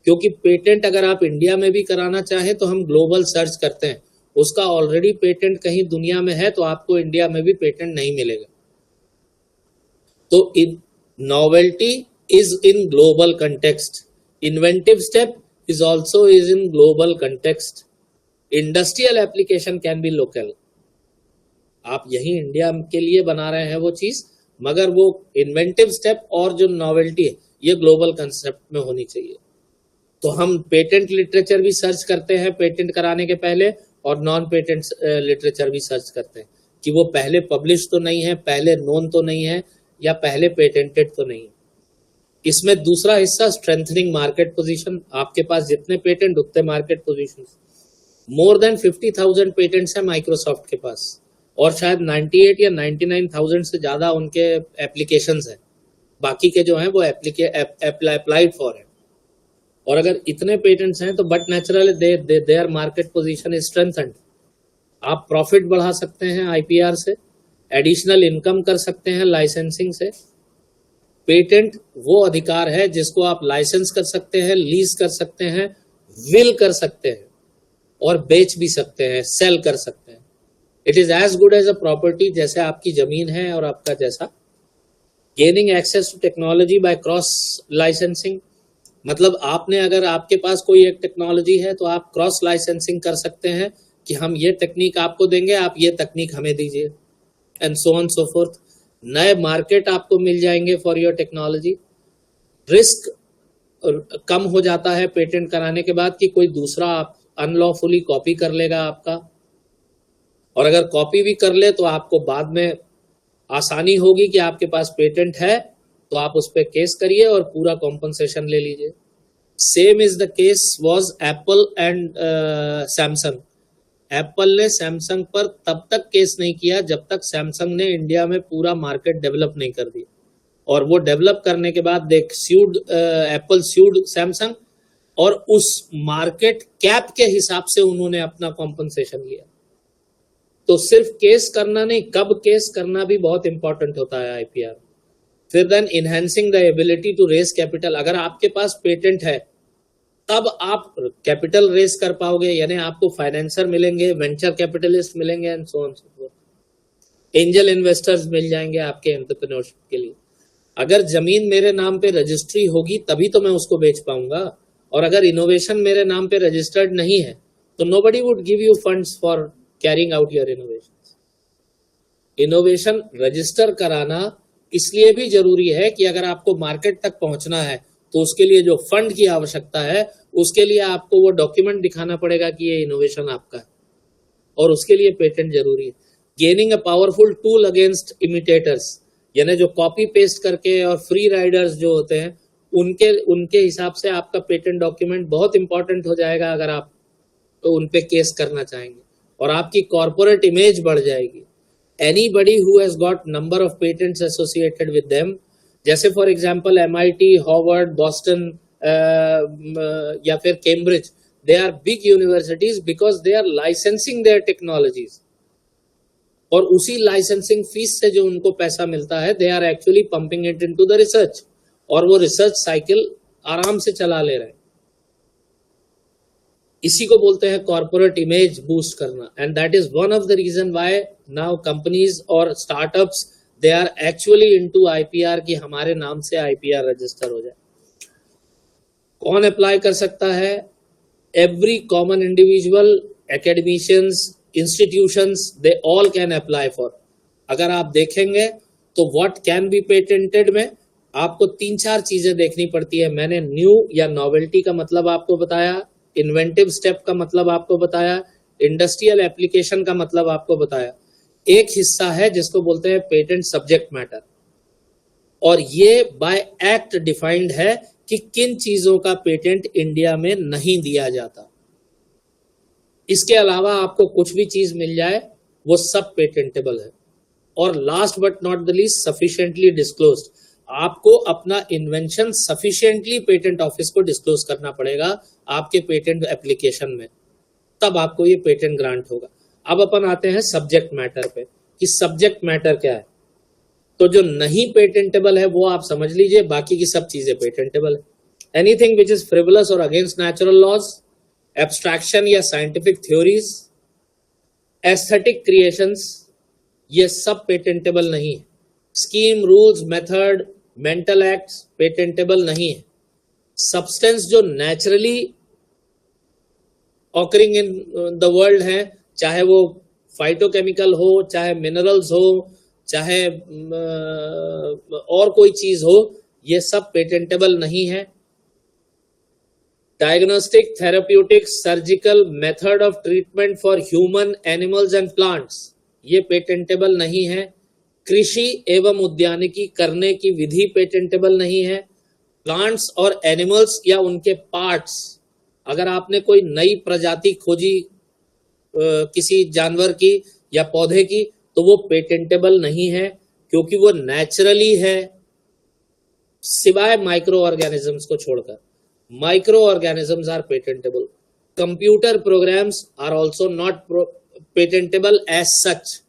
क्योंकि पेटेंट अगर आप इंडिया में भी कराना चाहें तो हम ग्लोबल सर्च करते हैं, उसका ऑलरेडी पेटेंट कहीं दुनिया में है तो आपको इंडिया में भी पेटेंट नहीं मिलेगा। तो in novelty is in global context, inventive step is also is in global context. Industrial application can be local, आप यही इंडिया के लिए बना रहे हैं वो चीज, मगर वो इन्वेंटिव स्टेप और जो नॉवेल्टी है ये ग्लोबल कंसेप्ट में होनी चाहिए। तो हम पेटेंट लिटरेचर भी सर्च करते हैं पेटेंट कराने के पहले, और नॉन पेटेंट लिटरेचर भी सर्च करते हैं कि वो पहले पब्लिश तो नहीं है, पहले नोन तो नहीं है, या पहले पेटेंटेड तो नहीं है। इसमें दूसरा हिस्सा स्ट्रेंथनिंग मार्केट पोजीशन, आपके पास जितने पेटेंट उतने market position. More than 50,000 patents है माइक्रोसॉफ्ट के पास, और शायद 98 या 99,000 से ज्यादा उनके एप्लीकेशंस हैं, बाकी के जो हैं वो अप्लाइड फॉर है। और अगर इतने पेटेंट्स हैं तो but naturally their market position is strengthened. आप प्रॉफिट बढ़ा सकते हैं आईपीआर से, एडिशनल इनकम कर सकते हैं लाइसेंसिंग से। पेटेंट वो अधिकार है जिसको आप लाइसेंस कर सकते हैं, लीज कर सकते हैं, विल कर सकते हैं, और बेच भी सकते हैं, सेल कर सकते हैं। It is as good as a property, जैसे आपकी जमीन है और आपका जैसा। Gaining access to technology by cross licensing, मतलब आपने अगर आपके पास कोई एक टेक्नोलॉजी है तो आप क्रॉस लाइसेंसिंग कर सकते हैं कि हम ये टेक्निक आपको देंगे, आप ये तकनीक हमें दीजिए, and so on so fourth. नए मार्केट आपको मिल जाएंगे फॉर योर टेक्नोलॉजी। रिस्क कम हो जाता है पेटेंट कराने के बाद कि कोई दूसरा अनलॉफुली कॉपी कर लेगा आपका, और अगर कॉपी भी कर ले तो आपको बाद में आसानी होगी कि आपके पास पेटेंट है तो आप उस पर केस करिए और पूरा कॉम्पनसेशन ले लीजिए। Same is the case was Apple and Samsung. Apple ने सैमसंग पर तब तक केस नहीं किया जब तक सैमसंग ने इंडिया में पूरा मार्केट डेवलप नहीं कर दिया, और वो डेवलप करने के बाद देख स्यूड एप्पल स्यूड सैमसंग, और उस मार्केट कैप के हिसाब से उन्होंने अपना कॉम्पनसेशन लिया। तो सिर्फ केस करना नहीं, कब केस करना भी बहुत इंपॉर्टेंट होता है आईपीआर। फिर then enhancing the ability to raise capital, अगर आपके पास पेटेंट है तब आप कैपिटल रेज कर पाओगे, यानी आपको फाइनेंसर मिलेंगे, वेंचर कैपिटलिस्ट मिलेंगे, and so on so forth. Angel investors मिल जाएंगे आपके एंटरप्रेन्योरशिप के लिए। अगर जमीन मेरे नाम पे रजिस्ट्री होगी तभी तो मैं उसको बेच पाऊंगा, और अगर इनोवेशन मेरे नाम पे रजिस्टर्ड नहीं है तो nobody would give you funds for carrying out your innovation. Innovation register कराना इसलिए भी जरूरी है कि अगर आपको मार्केट तक पहुंचना है तो उसके लिए जो फंड की आवश्यकता है उसके लिए आपको वो डॉक्यूमेंट दिखाना पड़ेगा कि ये इनोवेशन आपका है, और उसके लिए पेटेंट जरूरी है। Gaining a powerful tool against imitators, यानी जो कॉपी पेस्ट करके और फ्री राइडर्स जो होते हैं उनके हिसाब से आपका पेटेंट डॉक्यूमेंट बहुत इंपॉर्टेंट हो जाएगा अगर आप तो उन पे केस करना चाहेंगे, और आपकी कॉर्पोरेट इमेज बढ़ जाएगी। Anybody who has got number of patents associated with them, जैसे for example MIT, Harvard, Boston या फिर Cambridge, they are big universities because they are licensing their technologies, और उसी लाइसेंसिंग फीस से जो उनको पैसा मिलता है they are actually pumping it into the research, और वो रिसर्च साइकिल आराम से चला ले रहे हैं। इसी को बोलते हैं कॉर्पोरेट इमेज बूस्ट करना, and that is one of the reason why now companies और startups they are actually into IPR कि हमारे नाम से आईपीआर रजिस्टर हो जाए। कौन अप्लाई कर सकता है? Every common individual, academicians, institutions, they all can apply for. अगर आप देखेंगे तो व्हाट कैन बी पेटेंटेड में आपको 3-4 चीजें देखनी पड़ती है। मैंने न्यू या नॉवेल्टी का मतलब आपको बताया, इन्वेंटिव स्टेप का मतलब आपको बताया, इंडस्ट्रियल एप्लीकेशन का मतलब आपको बताया। एक हिस्सा है जिसको बोलते हैं पेटेंट सब्जेक्ट मैटर, और ये बाय एक्ट डिफाइंड है कि किन चीजों का पेटेंट इंडिया में नहीं दिया जाता। इसके अलावा आपको कुछ भी चीज मिल जाए वो सब पेटेंटेबल है। और last but not the least, sufficiently disclosed. आपको अपना इन्वेंशन सफिशिएंटली पेटेंट ऑफिस को डिस्क्लोज करना पड़ेगा आपके पेटेंट एप्लीकेशन में, तब आपको ये पेटेंट ग्रांट होगा। अब अपन आते हैं सब्जेक्ट मैटर पे कि सब्जेक्ट मैटर क्या है। तो जो नहीं पेटेंटेबल है वो आप समझ लीजिए, बाकी की सब चीजें पेटेंटेबल है। एनीथिंग विच इज फ्रिवलस और अगेंस्ट नेचुरल लॉज, एब्स्ट्रैक्शन या साइंटिफिक थ्योरीज, एस्थेटिक क्रिएशंस, ये सब पेटेंटेबल नहीं है। Scheme, rules, method, mental acts patentable नहीं है। सब्सटेंस जो naturally occurring in the world हैं, चाहे वो फाइटोकेमिकल हो, चाहे मिनरल्स हो, चाहे और कोई चीज हो, ये सब पेटेंटेबल नहीं है। Diagnostic, therapeutic, surgical, method of treatment for human, animals and plants, ये पेटेंटेबल नहीं है। कृषि एवं उद्यानिकी करने की विधि पेटेंटेबल नहीं है। प्लांट्स और एनिमल्स या उनके पार्ट्स, अगर आपने कोई नई प्रजाति खोजी किसी जानवर की या पौधे की, तो वो पेटेंटेबल नहीं है, क्योंकि वो नेचुरली है, सिवाय माइक्रो ऑर्गेनिजम्स को छोड़कर। Micro organisms are patentable. Computer programs are also not patentable as such,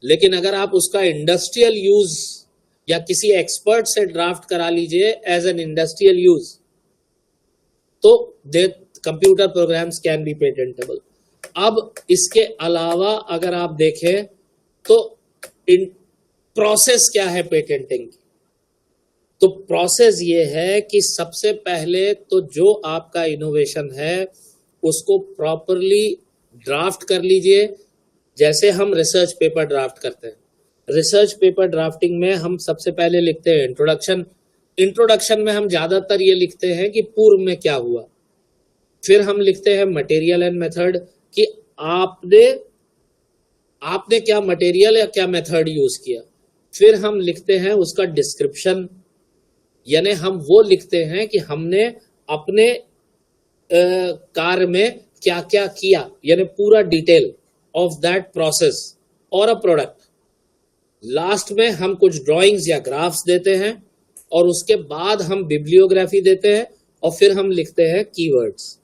लेकिन अगर आप उसका इंडस्ट्रियल यूज या किसी एक्सपर्ट से ड्राफ्ट करा लीजिए एज एन इंडस्ट्रियल यूज, तो they computer programs can be patentable. अब इसके अलावा अगर आप देखें तो प्रोसेस क्या है पेटेंटिंग की, तो प्रोसेस ये है कि सबसे पहले तो जो आपका इनोवेशन है उसको प्रॉपरली ड्राफ्ट कर लीजिए, जैसे हम रिसर्च पेपर ड्राफ्ट करते हैं। रिसर्च पेपर ड्राफ्टिंग में हम सबसे पहले लिखते हैं इंट्रोडक्शन। इंट्रोडक्शन में हम ज्यादातर ये लिखते हैं कि पूर्व में क्या हुआ, फिर हम लिखते हैं मटेरियल एंड मेथड कि आपने क्या मटेरियल या क्या मेथड यूज किया, फिर हम लिखते हैं उसका डिस्क्रिप्शन, यानी हम वो लिखते हैं कि हमने अपने कार्य में क्या क्या किया, यानी पूरा डिटेल ऑफ दैट प्रोसेस और अ प्रोडक्ट। लास्ट में हम कुछ ड्राइंग्स या ग्राफ्स देते हैं और उसके बाद हम बिब्लियोग्राफी देते हैं और फिर हम लिखते हैं कीवर्ड्स।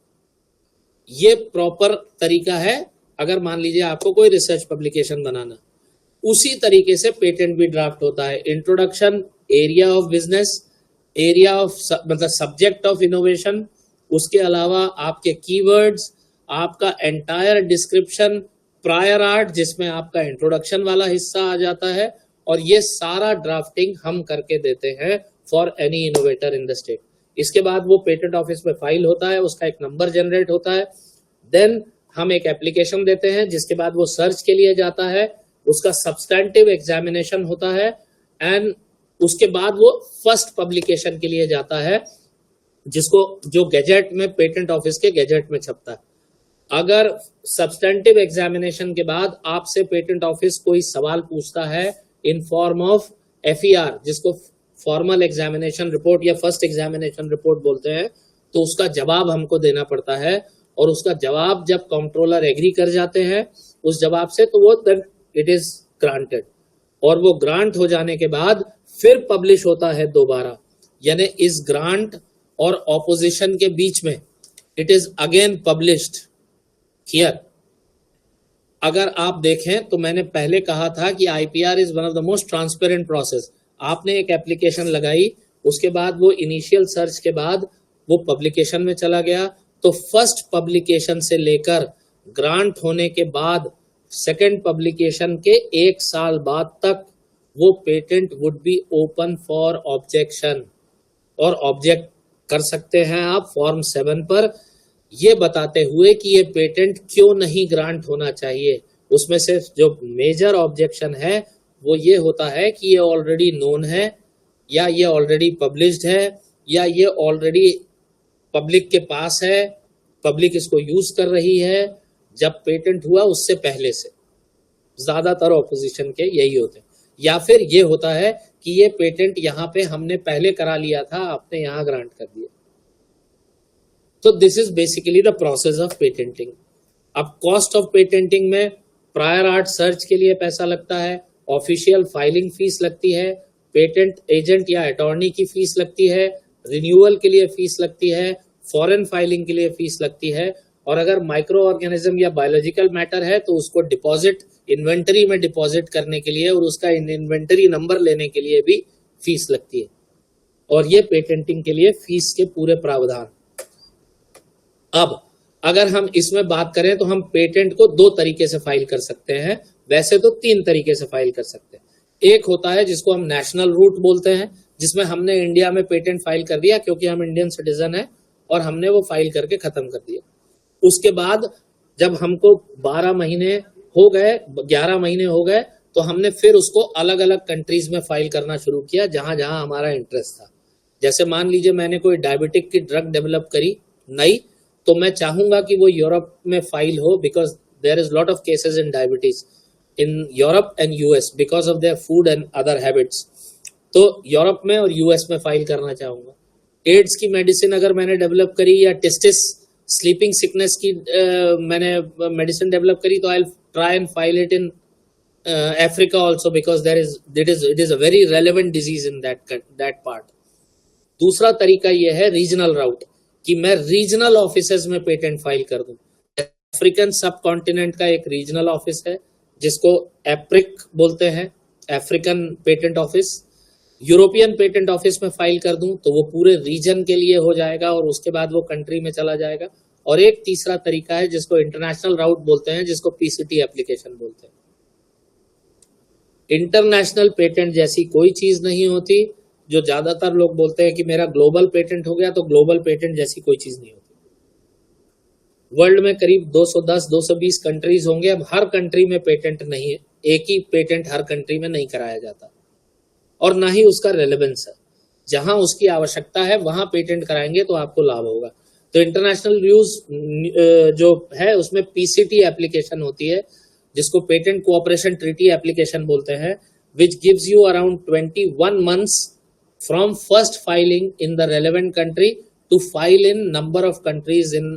ये प्रॉपर तरीका है अगर मान लीजिए आपको कोई रिसर्च पब्लिकेशन बनाना। उसी तरीके से पेटेंट भी ड्राफ्ट होता है। Introduction, area of business, area of मतलब सब्जेक्ट ऑफ इनोवेशन, उसके अलावा आपके कीवर्ड्स, आपका एंटायर डिस्क्रिप्शन, प्रायर आर्ट जिसमें आपका इंट्रोडक्शन वाला हिस्सा आ जाता है, और ये सारा ड्राफ्टिंग हम करके देते हैं for any innovator in the state. इसके बाद वो पेटेंट ऑफिस में फाइल होता है, उसका एक नंबर जनरेट होता है, देन हम एक एप्लीकेशन देते हैं जिसके बाद वो सर्च के लिए जाता है, उसका सब्सटैंटिव एग्जामिनेशन होता है एंड उसके बाद वो फर्स्ट पब्लिकेशन के लिए जाता है, जिसको जो गैजेट में पेटेंट ऑफिस के गैजेट में छपता है। अगर सब्सटेंटिव एग्जामिनेशन के बाद आपसे पेटेंट ऑफिस कोई सवाल पूछता है इन फॉर्म ऑफ FER, जिसको फॉर्मल एग्जामिनेशन रिपोर्ट या फर्स्ट एग्जामिनेशन रिपोर्ट बोलते हैं, तो उसका जवाब हमको देना पड़ता है, और उसका जवाब जब कंट्रोलर एग्री कर जाते हैं उस जवाब से, तो वो देन इट इज ग्रांटेड, और वो ग्रांट हो जाने के बाद फिर पब्लिश होता है दोबारा, यानी इस ग्रांट और ऑपोजिशन के बीच में it is again published here. अगर आप देखें तो मैंने पहले कहा था कि IPR is one of the most transparent process. आपने एक एप्लीकेशन लगाई, उसके बाद वो इनिशियल सर्च के बाद वो पब्लिकेशन में चला गया, तो फर्स्ट पब्लिकेशन से लेकर ग्रांट होने के बाद सेकंड पब्लिकेशन के 1 साल बाद तक वो patent would be open for objection, और ऑब्जेक्ट कर सकते हैं आप फॉर्म 7 पर, ये बताते हुए कि ये पेटेंट क्यों नहीं ग्रांट होना चाहिए। उसमें से जो मेजर ऑब्जेक्शन है वो ये होता है कि ये ऑलरेडी नोन है, या ये ऑलरेडी पब्लिश्ड है, या ये ऑलरेडी पब्लिक के पास है, पब्लिक इसको यूज कर रही है जब पेटेंट हुआ उससे पहले से। ज्यादातर ऑपोजिशन के यही होते हैं। या फिर ये होता है कि ये पेटेंट यहाँ पे हमने पहले करा लिया था, आपने यहाँ ग्रांट कर दिया। तो this is basically the process of patenting. अब कॉस्ट ऑफ पेटेंटिंग में प्रायर आर्ट सर्च के लिए पैसा लगता है, ऑफिशियल फाइलिंग फीस लगती है, पेटेंट एजेंट या अटॉर्नी की फीस लगती है, रिन्यूअल के लिए फीस लगती है, फॉरेन फाइलिंग के लिए फीस लगती है, और अगर माइक्रो ऑर्गेनिज्म या बायोलॉजिकल मैटर है तो उसको डिपॉजिट इन्वेंटरी में डिपॉजिट करने के लिए और उसका इन्वेंटरी नंबर लेने के लिए भी फीस लगती है। और ये पेटेंटिंग के लिए फीस के पूरे प्रावधान। अब अगर हम इसमें बात करें तो हम पेटेंट को 2 तरीके से फाइल कर सकते हैं, वैसे तो 3 तरीके से फाइल कर सकते हैं। एक होता है जिसको हम नेशनल रूट बोलते हैं, जिसमें हमने इंडिया में पेटेंट फाइल कर दिया क्योंकि हम इंडियन सिटीजन हैं और हमने वो फाइल करके खत्म कर दिया। उसके बाद जब हमको 12 महीने हो गए, 11 महीने हो गए, तो हमने फिर उसको अलग अलग कंट्रीज में फाइल करना शुरू किया जहां जहां हमारा इंटरेस्ट था। जैसे मान लीजिए मैंने कोई डायबिटिक की ड्रग डेवलप करी नई, तो मैं चाहूंगा कि वो यूरोप में फाइल हो, because there is lot of cases in diabetes in Europe and US because of their food and other habits. तो यूरोप में और यूएस में फाइल करना चाहूंगा। एड्स की मेडिसिन अगर मैंने डेवलप करी, या टेस्टिस स्लीपिंग सिकनेस की मैंने मेडिसिन डेवलप करी, तो I try and file it in Africa also, because it is a very relevant disease in that part. दूसरा तरीका यह है रीजनल राउट, कि मैं रीजनल ऑफिसेज में पेटेंट फाइल कर दूं। अफ्रीकन सब कॉन्टिनेंट का एक रीजनल ऑफिस है जिसको एप्रिक बोलते हैं, African patent office. European patent office में फाइल कर दूं तो वो पूरे रीजन के लिए हो जाएगा और उसके बाद वो कंट्री में चला जाएगा। और एक तीसरा तरीका है जिसको इंटरनेशनल राउट बोलते हैं, जिसको पीसीटी एप्लीकेशन बोलते हैं। इंटरनेशनल पेटेंट जैसी कोई चीज नहीं होती। जो ज्यादातर लोग बोलते हैं कि मेरा ग्लोबल पेटेंट हो गया, तो ग्लोबल पेटेंट जैसी कोई चीज नहीं होती। वर्ल्ड में करीब 210-220 कंट्रीज होंगे। अब हर कंट्री में पेटेंट नहीं है, एक ही पेटेंट हर कंट्री में नहीं कराया जाता और ना ही उसका रेलेवेंस है। जहां उसकी आवश्यकता है वहां पेटेंट कराएंगे तो आपको लाभ होगा। तो इंटरनेशनल यूज जो है उसमें पीसीटी एप्लीकेशन होती है, जिसको पेटेंट कोऑपरेशन ट्रीटी एप्लीकेशन बोलते हैं, which gives you around 21 months from first filing in the relevant country to file in number of countries in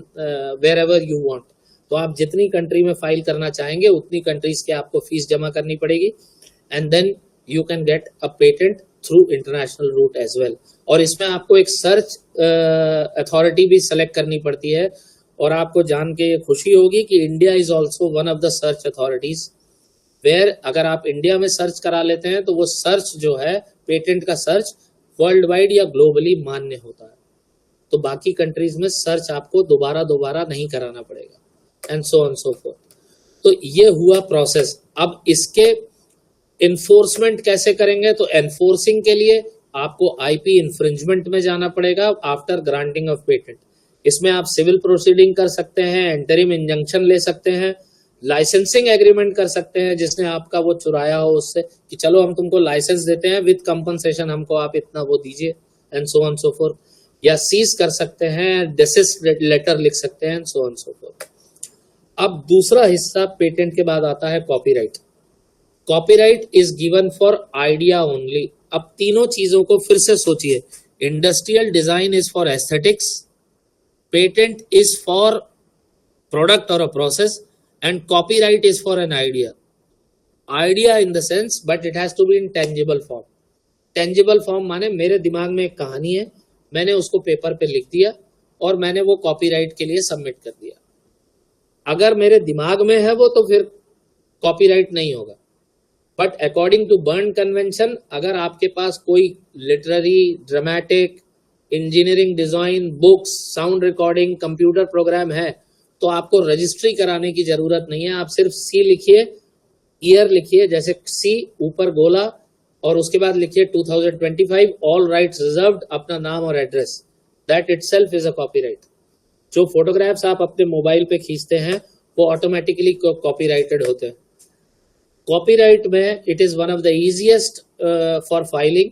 wherever you want। तो आप जितनी कंट्री में फाइल करना चाहेंगे उतनी कंट्रीज के आपको फीस जमा करनी पड़ेगी, and then you can get a patent through international route as well. और इसमें आपको एक सर्च अथॉरिटी भी सेलेक्ट करनी पड़ती है, और आपको जान के ये खुशी होगी कि India is also one of the search authorities, where अगर आप इंडिया में सर्च करा लेते हैं तो वो सर्च जो है पेटेंट का सर्च वर्ल्ड वाइड या ग्लोबली मान्य होता है। तो बाकी कंट्रीज में सर्च आपको दोबारा नहीं कराना पड़ेगा, and so on so forth. तो ये हुआ प्रोसेस। अब इसके इन्फोर्समेंट कैसे करेंगे? तो एनफोर्सिंग के लिए आपको आईपी इन्फ्रिंजमेंट में जाना पड़ेगा आफ्टर ग्रांटिंग ऑफ पेटेंट। इसमें आप सिविल प्रोसीडिंग कर सकते हैं, एंटरिम इंजंक्शन ले सकते हैं, लाइसेंसिंग एग्रीमेंट कर सकते हैं जिसने आपका वो चुराया हो उससे, कि चलो हम तुमको लाइसेंस देते हैं विद कंपनसेशन, हमको आप इतना वो दीजिए, and so on so forth. या सीज कर सकते हैं, डिसिस्ट लेटर लिख सकते हैं, and so on so forth. अब दूसरा हिस्सा पेटेंट के बाद आता है copyright. Copyright is given for idea only. अब तीनों चीजों को फिर से सोचिए। Industrial design is for aesthetics, patent is for product और a process, and copyright is for an idea in the sense, but it has to be in tangible form। tangible form माने मेरे दिमाग में एक कहानी है, मैंने उसको पेपर पे लिख दिया और मैंने वो कॉपीराइट के लिए सबमिट कर दिया। अगर मेरे दिमाग में है वो तो फिर कॉपीराइट नहीं होगा। But according to Berne convention, अगर आपके पास कोई literary, dramatic, engineering design, books, sound recording, computer program है, तो आपको रजिस्ट्री कराने की जरूरत नहीं है। आप सिर्फ सी लिखिए, ईयर लिखिए, जैसे सी ऊपर गोला, और उसके बाद लिखिए 2025 ऑल राइट्स रिजर्व्ड, अपना नाम और address. That itself is a copyright. जो फोटोग्राफ्स आप अपने मोबाइल पे खींचते हैं वो ऑटोमेटिकली कॉपीराइटेड होते हैं। कॉपीराइट में it is one of the easiest for filing,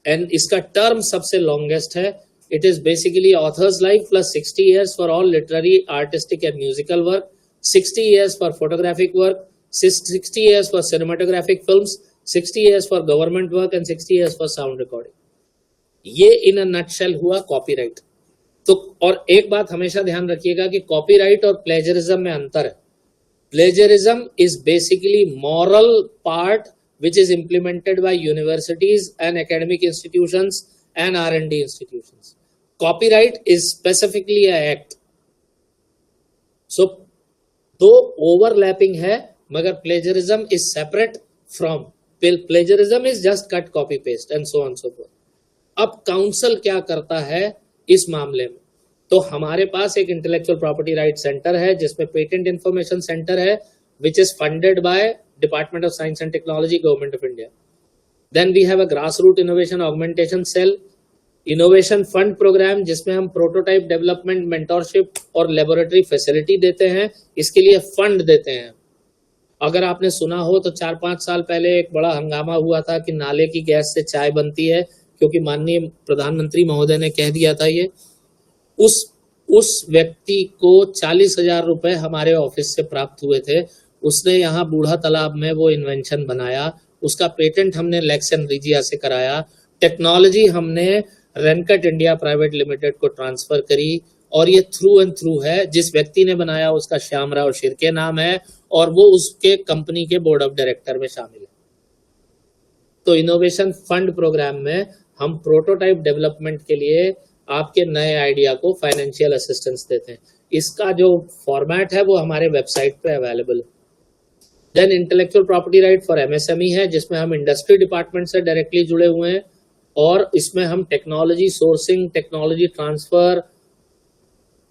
and इसका टर्म सबसे लॉन्गेस्ट है। It is basically author's life plus 60 years for all literary, artistic and musical work, 60 years for photographic work, 60 years for cinematographic films, 60 years for government work and 60 years for sound recording। ये in a nutshell हुआ copyright। तो और एक बात हमेशा ध्यान रखिएगा कि copyright और plagiarism में अंतर है। Plagiarism is basically moral part which is implemented by universities and academic institutions and R&D institutions। Copyright is specifically a act। So दो overlapping है, मगर plagiarism is separate from। plagiarism is just cut, copy, paste and so on so forth। अब council क्या करता है इस मामले में? तो हमारे पास एक इंटेलेक्चुअल प्रॉपर्टी राइट सेंटर है जिसमें पेटेंट इंफॉर्मेशन सेंटर है, which is funded by Department of Science and Technology, Government of India। Then we have a grassroots innovation augmentation cell, innovation fund program जिसमें हम प्रोटोटाइप डेवलपमेंट, मेंटोरशिप और laboratory facility देते हैं, इसके लिए fund देते हैं। अगर आपने सुना हो तो 4-5 साल पहले एक बड़ा हंगामा हुआ था कि नाले की गैस से चाय बनती है, क्योंकि माननीय प्रधानमंत्री महोदय ने कह दिया था ये। उस व्यक्ति को 40,000 रुपए हमारे ऑफिस से प्राप्त हुए थे। उसने यहाँ बूढ़ा तालाब में वो इन्वेंशन बनाया, उसका पेटेंट हमने लैक्स एंड रिजिया से कराया, टेक्नोलॉजी हमने रेनकट इंडिया प्राइवेट लिमिटेड को ट्रांसफर करी, और ये थ्रू एंड थ्रू है। जिस व्यक्ति ने बनाया उसका श्यामराव शिर्के नाम है, और वो उसके कंपनी के बोर्ड ऑफ डायरेक्टर में शामिल है। तो इनोवेशन फंड प्रोग्राम में हम प्रोटोटाइप डेवलपमेंट के लिए आपके नए आइडिया को फाइनेंशियल असिस्टेंस देते हैं। इसका जो फॉर्मेट है वो हमारे वेबसाइट पे अवेलेबल है। Then intellectual property right for MSME है, जिसमें हम इंडस्ट्री डिपार्टमेंट से डायरेक्टली जुड़े हुए हैं, और इसमें हम टेक्नोलॉजी सोर्सिंग, टेक्नोलॉजी ट्रांसफर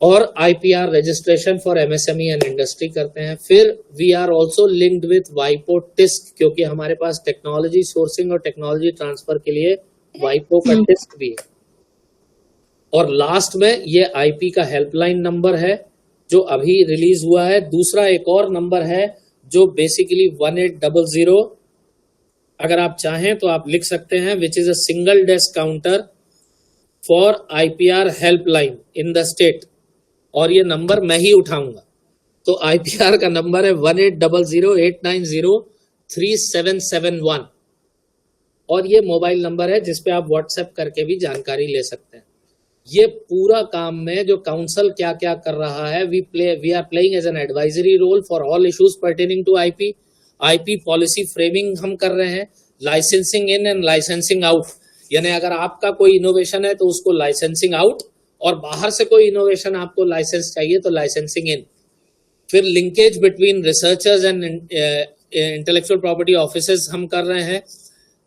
और IPR registration for MSME and industry करते हैं। फिर we are also linked with वाइपो टिस्क, क्योंकि हमारे पास टेक्नोलॉजी सोर्सिंग और टेक्नोलॉजी ट्रांसफर के लिए वाइपो का टिस्क भी है। और लास्ट में ये आईपी का हेल्पलाइन नंबर है जो अभी रिलीज हुआ है। दूसरा एक और नंबर है जो बेसिकली 1800, अगर आप चाहें तो आप लिख सकते हैं, विच is a single desk counter for IPR helpline in the state, और ये नंबर मैं ही उठाऊंगा। तो आईपीआर का नंबर है 1800-890-3771, और ये मोबाइल नंबर है जिसपे आप व्हाट्सएप करके भी जानकारी ले सकते हैं। ये पूरा काम में जो काउंसिल क्या क्या कर रहा है, we are playing as an advisory role for all issues pertaining to IP policy framing हम कर रहे हैं, licensing in and licensing out, यानी अगर आपका कोई इनोवेशन है तो उसको लाइसेंसिंग आउट, और बाहर से कोई इनोवेशन आपको लाइसेंस चाहिए तो लाइसेंसिंग इन। फिर linkage between researchers and intellectual property offices हम कर रहे हैं।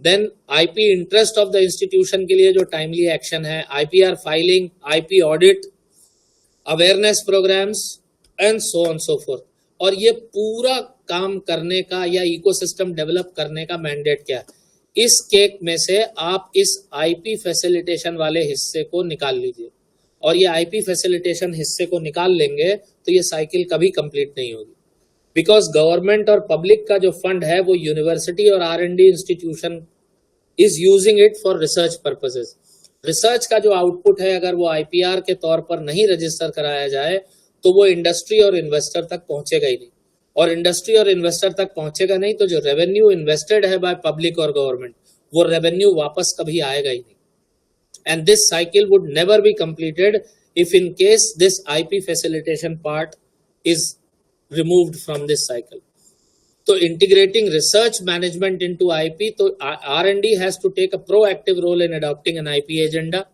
Then IP interest of the institution के लिए जो टाइमली एक्शन है, IPR filing, IP audit, awareness programs and so on so forth. और ये पूरा काम करने का या इकोसिस्टम डेवलप करने का मैंडेट क्या है? इस केक में से आप इस आईपी फैसिलिटेशन वाले हिस्से को निकाल लीजिए, और ये आईपी फैसिलिटेशन हिस्से को निकाल लेंगे तो ये साइकिल कभी कंप्लीट नहीं होगी। बिकॉज गवर्नमेंट और पब्लिक का जो फंड है वो यूनिवर्सिटी और R&D institution is using it for research purposes. Research का जो आउटपुट है अगर वो आईपीआर के तौर पर नहीं रजिस्टर कराया जाए तो वो इंडस्ट्री और इन्वेस्टर तक पहुंचेगा ही नहीं, और इंडस्ट्री और इन्वेस्टर तक पहुंचेगा नहीं तो जो रेवेन्यू इन्वेस्टेड है बाय पब्लिक और गवर्नमेंट वो रेवेन्यू वापस कभी आएगा ही नहीं। And this cycle would never be completed if in case this IP facilitation part is removed from this cycle. So integrating research management into IP, तो R&D has to take a proactive role in adopting an IP agenda.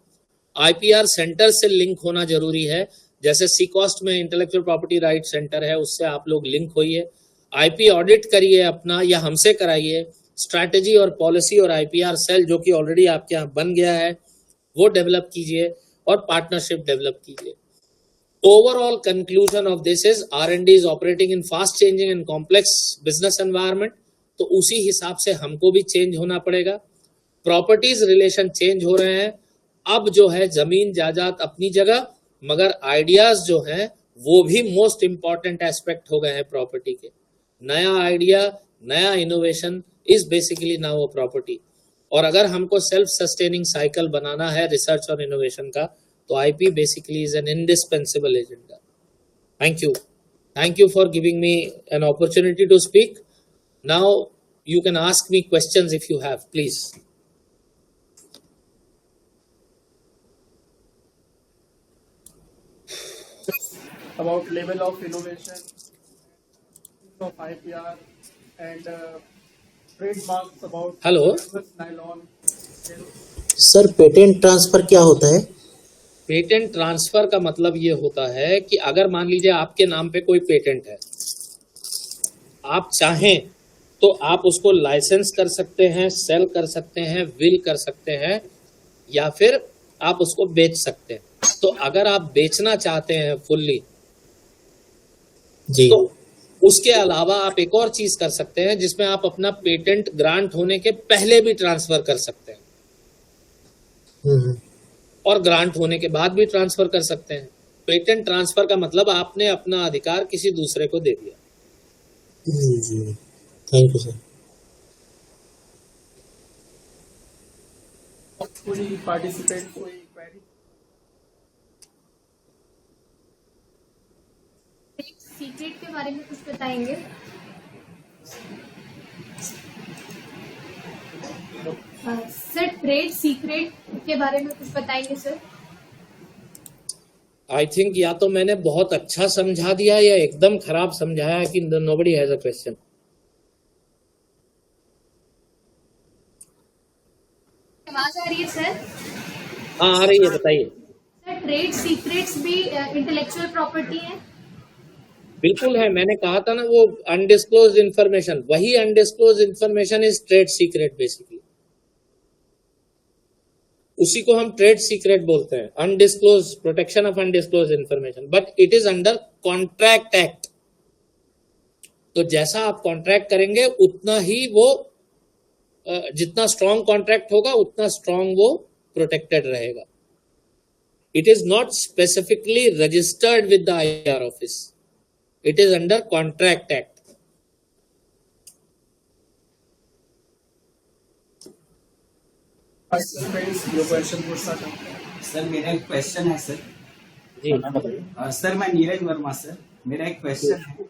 IPR centre से link होना जरूरी है, जैसे सीकॉस्ट में intellectual property right centre है, उससे आप लोग लिंक होइए, आईपी ऑडिट करिए अपना या हमसे कराइए, स्ट्रैटेजी और पॉलिसी और आईपीआर सेल जो कि ऑलरेडी आपके यहाँ बन गया है वो डेवलप कीजिए, और पार्टनरशिप डेवलप कीजिए। Overall conclusion of this is R&D is operating in fast changing and complex business environment, तो उसी हिसाब से हमको भी चेंज होना पड़ेगा। प्रॉपर्टीज रिलेशन चेंज हो रहे हैं, अब जो है जमीन जायदाद अपनी जगह, मगर आइडियाज जो हैं वो भी मोस्ट इंपॉर्टेंट एस्पेक्ट हो गए हैं प्रॉपर्टी के। नया आइडिया, नया innovation is basically now a property, और अगर हमको सेल्फ सस्टेनिंग साइकिल बनाना है रिसर्च और इनोवेशन का तो IP basically is an indispensable agenda. Thank you for giving me an opportunity to speak. Now you can ask me questions if you have, please. About level of innovation of IPR and trademarks about Hello? nylon. Sir patent transfer क्या होता है? Patent transfer का मतलब ये होता है कि अगर मान लीजिए आपके नाम पे कोई पेटेंट है, आप चाहें तो आप उसको लाइसेंस कर सकते हैं, सेल कर सकते हैं, विल कर सकते हैं, या फिर आप उसको बेच सकते हैं। तो अगर आप बेचना चाहते हैं फुल्ली जी, तो उसके अलावा आप एक और चीज कर सकते हैं जिसमें आप अपना पेटेंट ग्रांट होने के पहले भी ट्रांसफर कर सकते हैं। और ग्रांट होने के बाद भी ट्रांसफर कर सकते हैं। पेटेंट ट्रांसफर का मतलब आपने अपना अधिकार किसी दूसरे को दे दिया। जी, थैंक यू सर। कोई पार्टिसिपेंट कोई क्वेरी? सीक्रेट के बारे में कुछ बताएंगे? सर ट्रेड सीक्रेट के बारे में कुछ बताएंगे सर? आई थिंक या तो मैंने बहुत अच्छा समझा दिया या एकदम खराब समझाया कि नोबडी हैज अ क्वेश्चन। आवाज आ रही है सर? हाँ आ रही है, बताइए। सर ट्रेड सीक्रेट्स भी इंटेलेक्चुअल प्रॉपर्टी है? बिल्कुल है, मैंने कहा था ना वो अनडिस्क्लोज इंफॉर्मेशन, वही undisclosed information is trade secret basically. उसी को हम ट्रेड सीक्रेट बोलते हैं, undisclosed, protection of undisclose information, but it is under contract act. तो जैसा आप कॉन्ट्रैक्ट करेंगे उतना ही वो, जितना स्ट्रॉन्ग कॉन्ट्रैक्ट होगा उतना स्ट्रॉन्ग वो प्रोटेक्टेड रहेगा। It is not specifically registered with the IR office, it is under contract act. Participants जो क्वेश्चन पूछना चाहते हैं? सर मेरा एक क्वेश्चन है सर। जी सर मैं नीरज वर्मा सर, मेरा एक क्वेश्चन है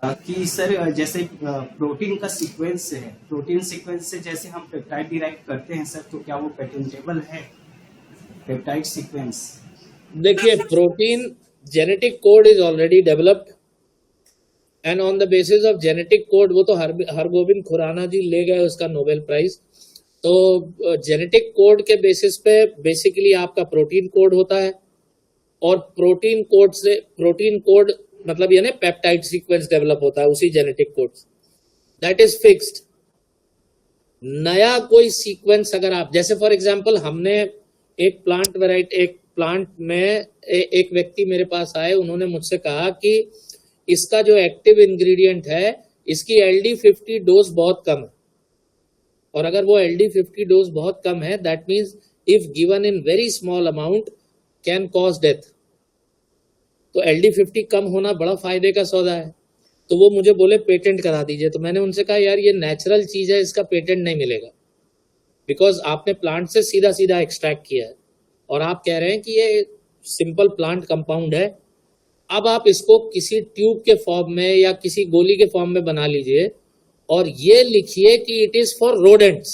कि सर जैसे प्रोटीन का सीक्वेंस है, प्रोटीन सीक्वेंस से जैसे हम पेप्टाइड डिराइव करते हैं सर, तो क्या वो पेटेंटेबल है पेप्टाइड सीक्वेंस? देखिए, protein genetic code is already developed and on the basis of genetic code, वो तो हरगोविंद खुराना जी ले गए उसका नोबेल प्राइज। तो जेनेटिक कोड के बेसिस पे बेसिकली आपका प्रोटीन कोड होता है, और प्रोटीन कोड से, प्रोटीन कोड मतलब यानी पेप्टाइड सीक्वेंस डेवलप होता है उसी जेनेटिक कोड से, दैट इज फिक्स्ड। नया कोई सीक्वेंस अगर आप, जैसे फॉर एग्जांपल हमने एक प्लांट वेराइटी, एक प्लांट में एक व्यक्ति मेरे पास आए, उन्होंने मुझसे कहा कि इसका जो एक्टिव इंग्रेडिएंट है, इसकी LD50 डोज बहुत कम है, और अगर वो LD50 डोज बहुत कम है, that means if given in very small amount can cause death. तो LD50 कम होना बड़ा फायदे का सौदा है। तो वो मुझे बोले पेटेंट करा दीजिए। तो मैंने उनसे कहा यार ये नेचुरल चीज है, इसका पेटेंट नहीं मिलेगा, बिकॉज आपने प्लांट से सीधा सीधा एक्सट्रैक्ट किया है, और आप कह रहे हैं कि ये सिंपल प्लांट कंपाउंड है। अब आप इसको किसी ट्यूब के फॉर्म में या किसी गोली के फॉर्म में बना लीजिए, और ये लिखिए कि it is for rodents.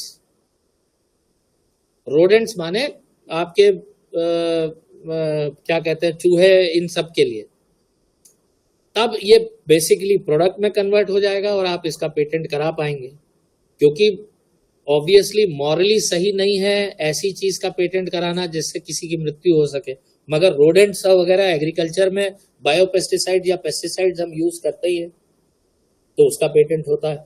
Rodents माने आपके क्या कहते हैं, चूहे, इन सब के लिए। तब ये बेसिकली प्रोडक्ट में कन्वर्ट हो जाएगा और आप इसका पेटेंट करा पाएंगे, क्योंकि ऑब्वियसली मॉरली सही नहीं है ऐसी चीज का पेटेंट कराना जिससे किसी की मृत्यु हो सके। मगर रोडेंट्स वगैरह एग्रीकल्चर में बायोपेस्टिसाइड या पेस्टिसाइड्स हम यूज करते ही है, तो उसका पेटेंट होता है।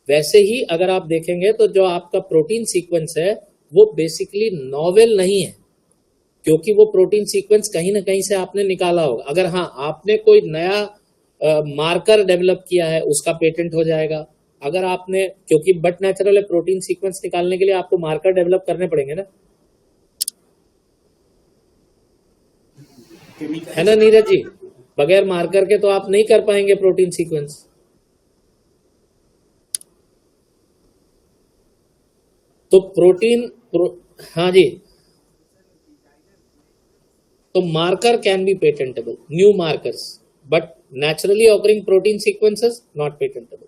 वैसे ही अगर आप देखेंगे तो जो आपका प्रोटीन सीक्वेंस है वो बेसिकली नॉवेल नहीं है, क्योंकि वो प्रोटीन सीक्वेंस कहीं ना कहीं से आपने निकाला होगा। अगर हाँ आपने कोई नया मार्कर डेवलप किया है, उसका पेटेंट हो जाएगा। अगर आपने, क्योंकि बट नेचुरल प्रोटीन सीक्वेंस निकालने के लिए आपको मार्कर डेवलप करने पड़ेंगे ना, है ना नीरज जी? बगैर मार्कर के तो आप नहीं कर पाएंगे प्रोटीन सीक्वेंस। तो हाँ जी, तो marker can be patentable, new markers, but naturally occurring protein sequences not patentable.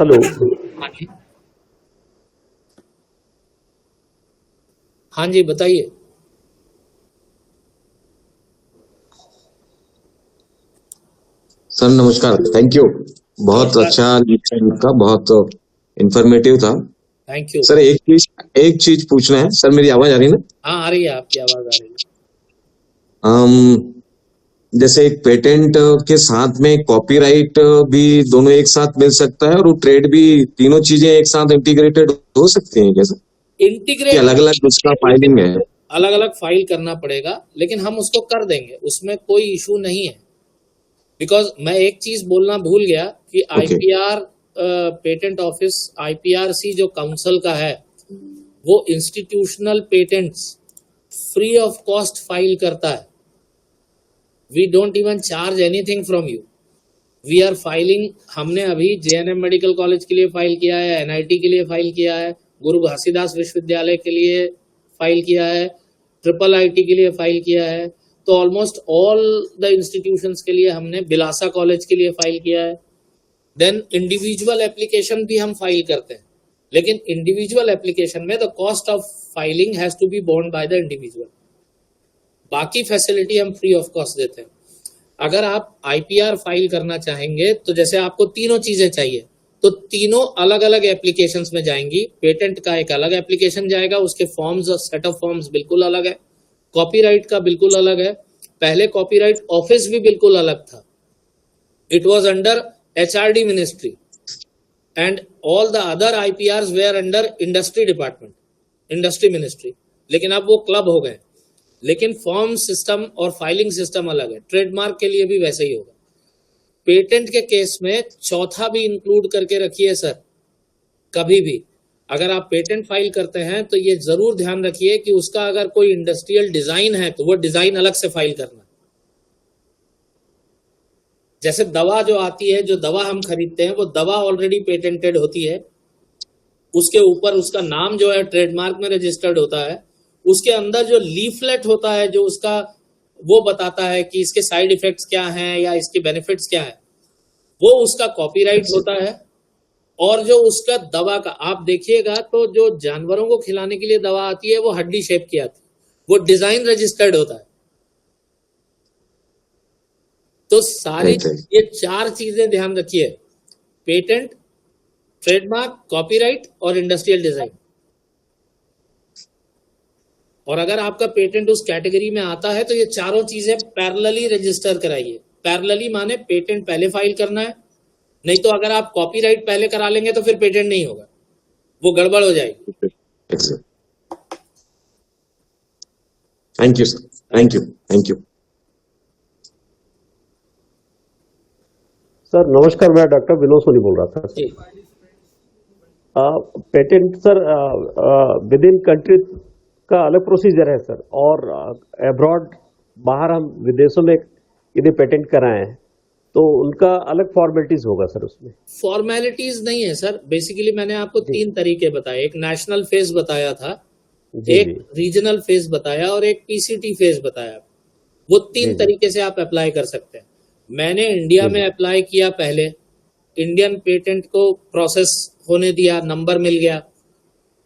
Hello. हाँ जी बताइए। सर नमस्कार, थैंक यू। बहुत अच्छा का, बहुत इंफॉर्मेटिव था। Thank you sir. एक चीज पूछना है सर, मेरी आवाज आ रही है ना? हाँ आ रही है, आपकी आवाज आ रही है। जैसे एक पेटेंट के साथ में कॉपीराइट भी दोनों एक साथ मिल सकता है, और वो ट्रेड भी, तीनों चीजें एक साथ इंटीग्रेटेड हो सकती हैं क्या सर? इंटीग्रेट अलग अलग उसका फाइलिंग है? अलग अलग फाइल करना पड़ेगा, लेकिन हम उसको कर देंगे, उसमें कोई इशू नहीं है। बिकॉज मैं एक चीज बोलना भूल गया कि Okay. IPR patent office IPRC जो काउंसिल का है वो institutional patents free of cost file करता है. We don't even charge anything from you. We are filing. हमने अभी जेएनएम मेडिकल कॉलेज के लिए फाइल किया है, एनआईटी के लिए फाइल किया है, गुरु घासीदास विश्वविद्यालय के लिए फाइल किया है, ट्रिपल आईटी के लिए फाइल किया है. तो ऑलमोस्ट ऑल द इंस्टीट्यूशंस के लिए हमने, बिलासा कॉलेज के लिए फाइल किया है. देन इंडिविजुअल एप्लीकेशन भी हम फाइल करते हैं, लेकिन इंडिविजुअल एप्लीकेशन में the cost of filing has to be borne by the individual. बाकी फैसिलिटी हम फ्री ऑफ कॉस्ट देते हैं. अगर आप आईपीआर फाइल करना चाहेंगे तो जैसे आपको तीनों चीजें चाहिए, तो तीनों अलग अलग एप्लीकेशंस में जाएंगी. पेटेंट का एक अलग एप्लीकेशन जाएगा, उसके फॉर्म्स और सेट ऑफ फॉर्म्स बिल्कुल अलग है. कॉपीराइट का बिल्कुल अलग है. पहले कॉपीराइट ऑफिस भी बिल्कुल अलग था. It was under HRD ministry and all the other IPRs were under industry department, industry ministry. लेकिन अब वो क्लब हो गए. लेकिन फॉर्म सिस्टम और फाइलिंग सिस्टम अलग है. ट्रेडमार्क के लिए भी वैसे ही होगा. पेटेंट के केस में चौथा भी इंक्लूड करके रखिए सर. कभी भी अगर आप पेटेंट फाइल करते हैं तो ये जरूर ध्यान रखिए कि उसका अगर कोई इंडस्ट्रियल डिजाइन है तो वो डिजाइन अलग से फाइल करना. जैसे दवा जो आती है, जो दवा हम खरीदते हैं, वो दवा ऑलरेडी पेटेंटेड होती है. उसके ऊपर उसका नाम जो है ट्रेडमार्क में रजिस्टर्ड होता है. उसके अंदर जो लीफलेट होता है जो उसका वो बताता है कि इसके साइड इफेक्ट्स क्या हैं या इसके बेनिफिट्स क्या है, वो उसका कॉपीराइट होता है. और जो उसका दवा का आप देखिएगा तो जो जानवरों को खिलाने के लिए दवा आती है वो हड्डी शेप की आती है, वो डिजाइन रजिस्टर्ड होता है. तो सारी ये चार चीजें ध्यान रखिए: पेटेंट, ट्रेडमार्क, कॉपीराइट और इंडस्ट्रियल डिजाइन. और अगर आपका पेटेंट उस कैटेगरी में आता है तो ये चारों चीजें पैरेलली रजिस्टर कराइए. पैरेलली माने पेटेंट पहले फाइल करना है, नहीं तो अगर आप कॉपीराइट पहले करा लेंगे तो फिर पेटेंट नहीं होगा, वो गड़बड़ हो जाएगी. Thank you sir. Thank you. Thank you. Sir नमस्कार, मैं डॉक्टर विनोद सोनी बोल रहा था. Patent sir with in country का अलग प्रोसीजर है सर, और अब्रॉड बाहर हम विदेशों में यदि पेटेंट कराए हैं तो उनका अलग फॉर्मेलिटीज होगा सर. उसमें फॉर्मेलिटीज नहीं है सर. बेसिकली मैंने आपको तीन तरीके बताए. एक नेशनल फेज बताया था, एक रीजनल फेज बताया और एक पीसीटी फेज बताया. वो तीन तरीके से आप अप्लाई कर सकते हैं. मैंने इंडिया में अप्लाई किया. पहले इंडियन पेटेंट को प्रोसेस होने दिया, नंबर मिल गया.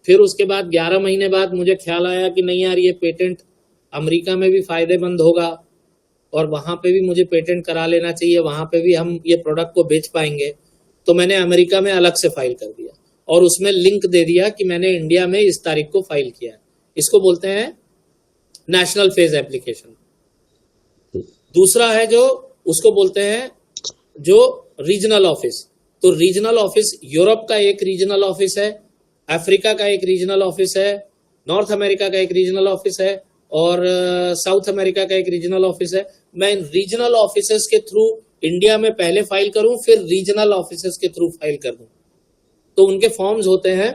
फिर उसके बाद 11 महीने बाद मुझे ख्याल आया कि नहीं यार, ये पेटेंट अमेरिका में भी फायदेमंद होगा और वहां पे भी मुझे पेटेंट करा लेना चाहिए, वहां पे भी हम ये प्रोडक्ट को बेच पाएंगे. तो मैंने अमेरिका में अलग से फाइल कर दिया और उसमें लिंक दे दिया कि मैंने इंडिया में इस तारीख को फाइल किया है. इसको बोलते हैं नेशनल फेज एप्लीकेशन. दूसरा है जो उसको बोलते हैं जो रीजनल ऑफिस. तो रीजनल ऑफिस यूरोप का एक रीजनल ऑफिस है, अफ्रीका का एक रीजनल ऑफिस है, नॉर्थ अमेरिका का एक रीजनल ऑफिस है और साउथ अमेरिका का एक रीजनल ऑफिस है. मैं इन रीजनल ऑफिसेस के थ्रू इंडिया में पहले फाइल करूं, फिर रीजनल ऑफिसेस के थ्रू फाइल कर दूं. तो उनके फॉर्म्स होते हैं,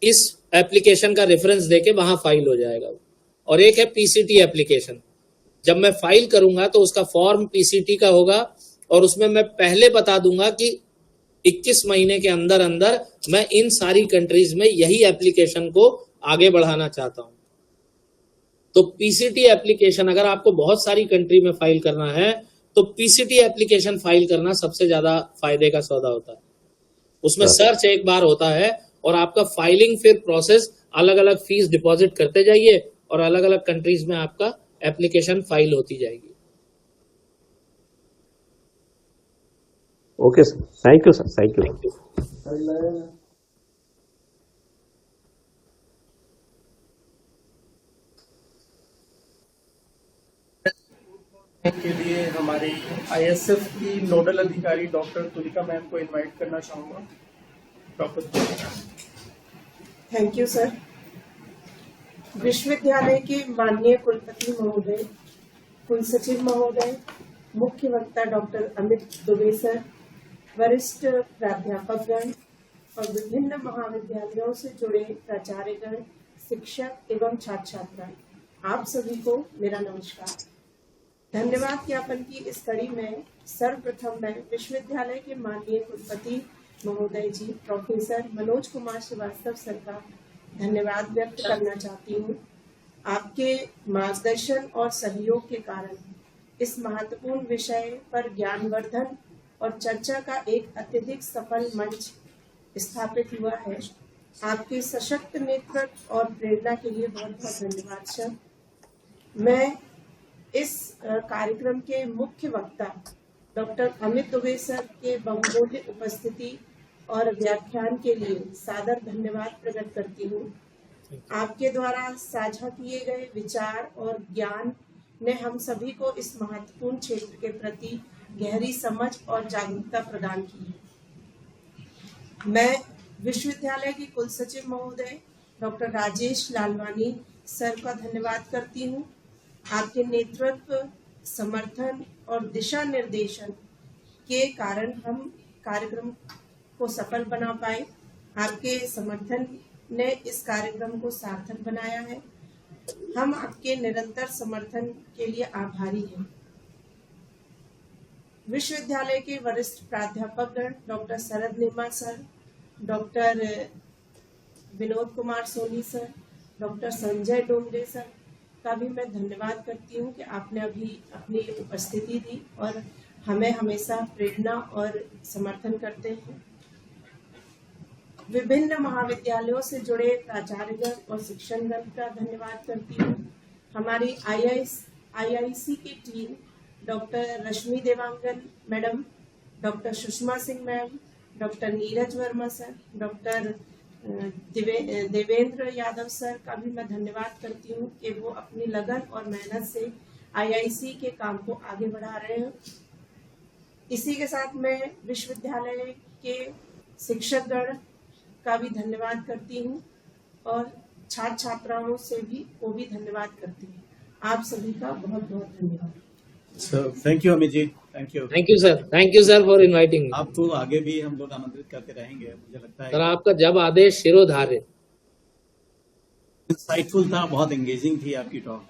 इस एप्लीकेशन का रेफरेंस देके वहां फाइल हो जाएगा. और एक है पीसीटी एप्लीकेशन. जब मैं फाइल करूंगा तो उसका फॉर्म पीसीटी का होगा और उसमें मैं पहले बता दूंगा कि 21 महीने के अंदर अंदर मैं इन सारी कंट्रीज में यही एप्लीकेशन को आगे बढ़ाना चाहता हूं. तो पीसीटी एप्लीकेशन अगर आपको बहुत सारी कंट्री में फाइल करना है तो पीसीटी एप्लीकेशन फाइल करना सबसे ज्यादा फायदे का सौदा होता है. उसमें सर्च एक बार होता है और आपका फाइलिंग फिर प्रोसेस, अलग अलग फीस डिपॉजिट करते जाइए और अलग अलग कंट्रीज में आपका एप्लीकेशन फाइल होती जाएगी. Okay sir, thank you sir. Thank you. के लिए हमारी आईएसएफ की नोडल अधिकारी डॉक्टर तुलिका मैम को इनवाइट करना चाहूंगा. Doctor Tulika. Thank you sir. विश्वविद्यालय के माननीय कुलपति महोदय, कुलसचिव महोदय, मुख्य वक्ता डॉक्टर अमित दुबे सर, वरिष्ठ प्राध्यापकगण और विभिन्न महाविद्यालयों से जुड़े प्राचार्यगण, शिक्षक एवं छात्र छात्राएं, आप सभी को मेरा नमस्कार। धन्यवाद ज्ञापन की इस कड़ी में सर्वप्रथम मैं विश्वविद्यालय के माननीय कुलपति महोदय जी प्रोफेसर मनोज कुमार श्रीवास्तव सर का धन्यवाद व्यक्त करना चाहती हूँ। आपके मार्गदर्शन और सहयोग के कारण इस महत्वपूर्ण विषय पर ज्ञानवर्धन और चर्चा का एक अत्यधिक सफल मंच स्थापित हुआ है। आपके सशक्त नेतृत्व और प्रेरणा के लिए बहुत बहुत धन्यवाद सर। मैं इस कार्यक्रम के मुख्य वक्ता डॉक्टर अमित दुबे सर के बहुमूल्य उपस्थिति और व्याख्यान के लिए सादर धन्यवाद प्रकट करती हूँ। आपके द्वारा साझा किए गए विचार और ज्ञान ने हम सभी को इस महत्वपूर्ण क्षेत्र के प्रति गहरी समझ और जागरूकता प्रदान की है। मैं विश्वविद्यालय के कुल सचिव महोदय डॉक्टर राजेश लालवानी सर का धन्यवाद करती हूँ। आपके नेतृत्व, समर्थन और दिशा निर्देशन के कारण हम कार्यक्रम को सफल बना पाए। आपके समर्थन ने इस कार्यक्रम को सार्थक बनाया है। हम आपके निरंतर समर्थन के लिए आभारी हैं। विश्वविद्यालय के वरिष्ठ प्राध्यापकगण doctor Sharad Nema sir, doctor Vinod Kumar Soni sir, doctor Sanjay Dongre sir का भी मैं धन्यवाद करती हूँ कि आपने अभी अपनी उपस्थिति दी और हमें हमेशा प्रेरणा और समर्थन करते हैं। विभिन्न महाविद्यालयों से जुड़े प्राचार्यगण और शिक्षकगण का धन्यवाद करती हूँ। हमारी आईआईसी की team doctor Rashmi Dewangan madam, doctor Sushma Singh ma'am, doctor Neeraj Verma sir, doctor Devendra Yadav sir का भी मैं धन्यवाद करती हूँ कि वो अपनी लगन और मेहनत से आईआईसी के काम को आगे बढ़ा रहे हैं। इसी के साथ मैं विश्वविद्यालय के शिक्षकगण का भी धन्यवाद करती हूँ और छात्र छात्राओं से भी धन्यवाद करती हूँ। आप सभी का बहुत बहुत धन्यवाद। Thank you Amit ji, thank you. Thank you sir for inviting. आपको आगे भी हम लोग आमंत्रित करते रहेंगे। मुझे लगता है सर आपका जब आदेश शिरोधार्य। इंसाइटफुल था, बहुत एंगेजिंग थी आपकी टॉक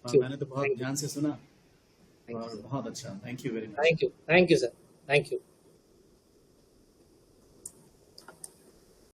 और मैंने तो बहुत ध्यान से सुना और बहुत अच्छा। Thank you very much. Thank you sir, thank you.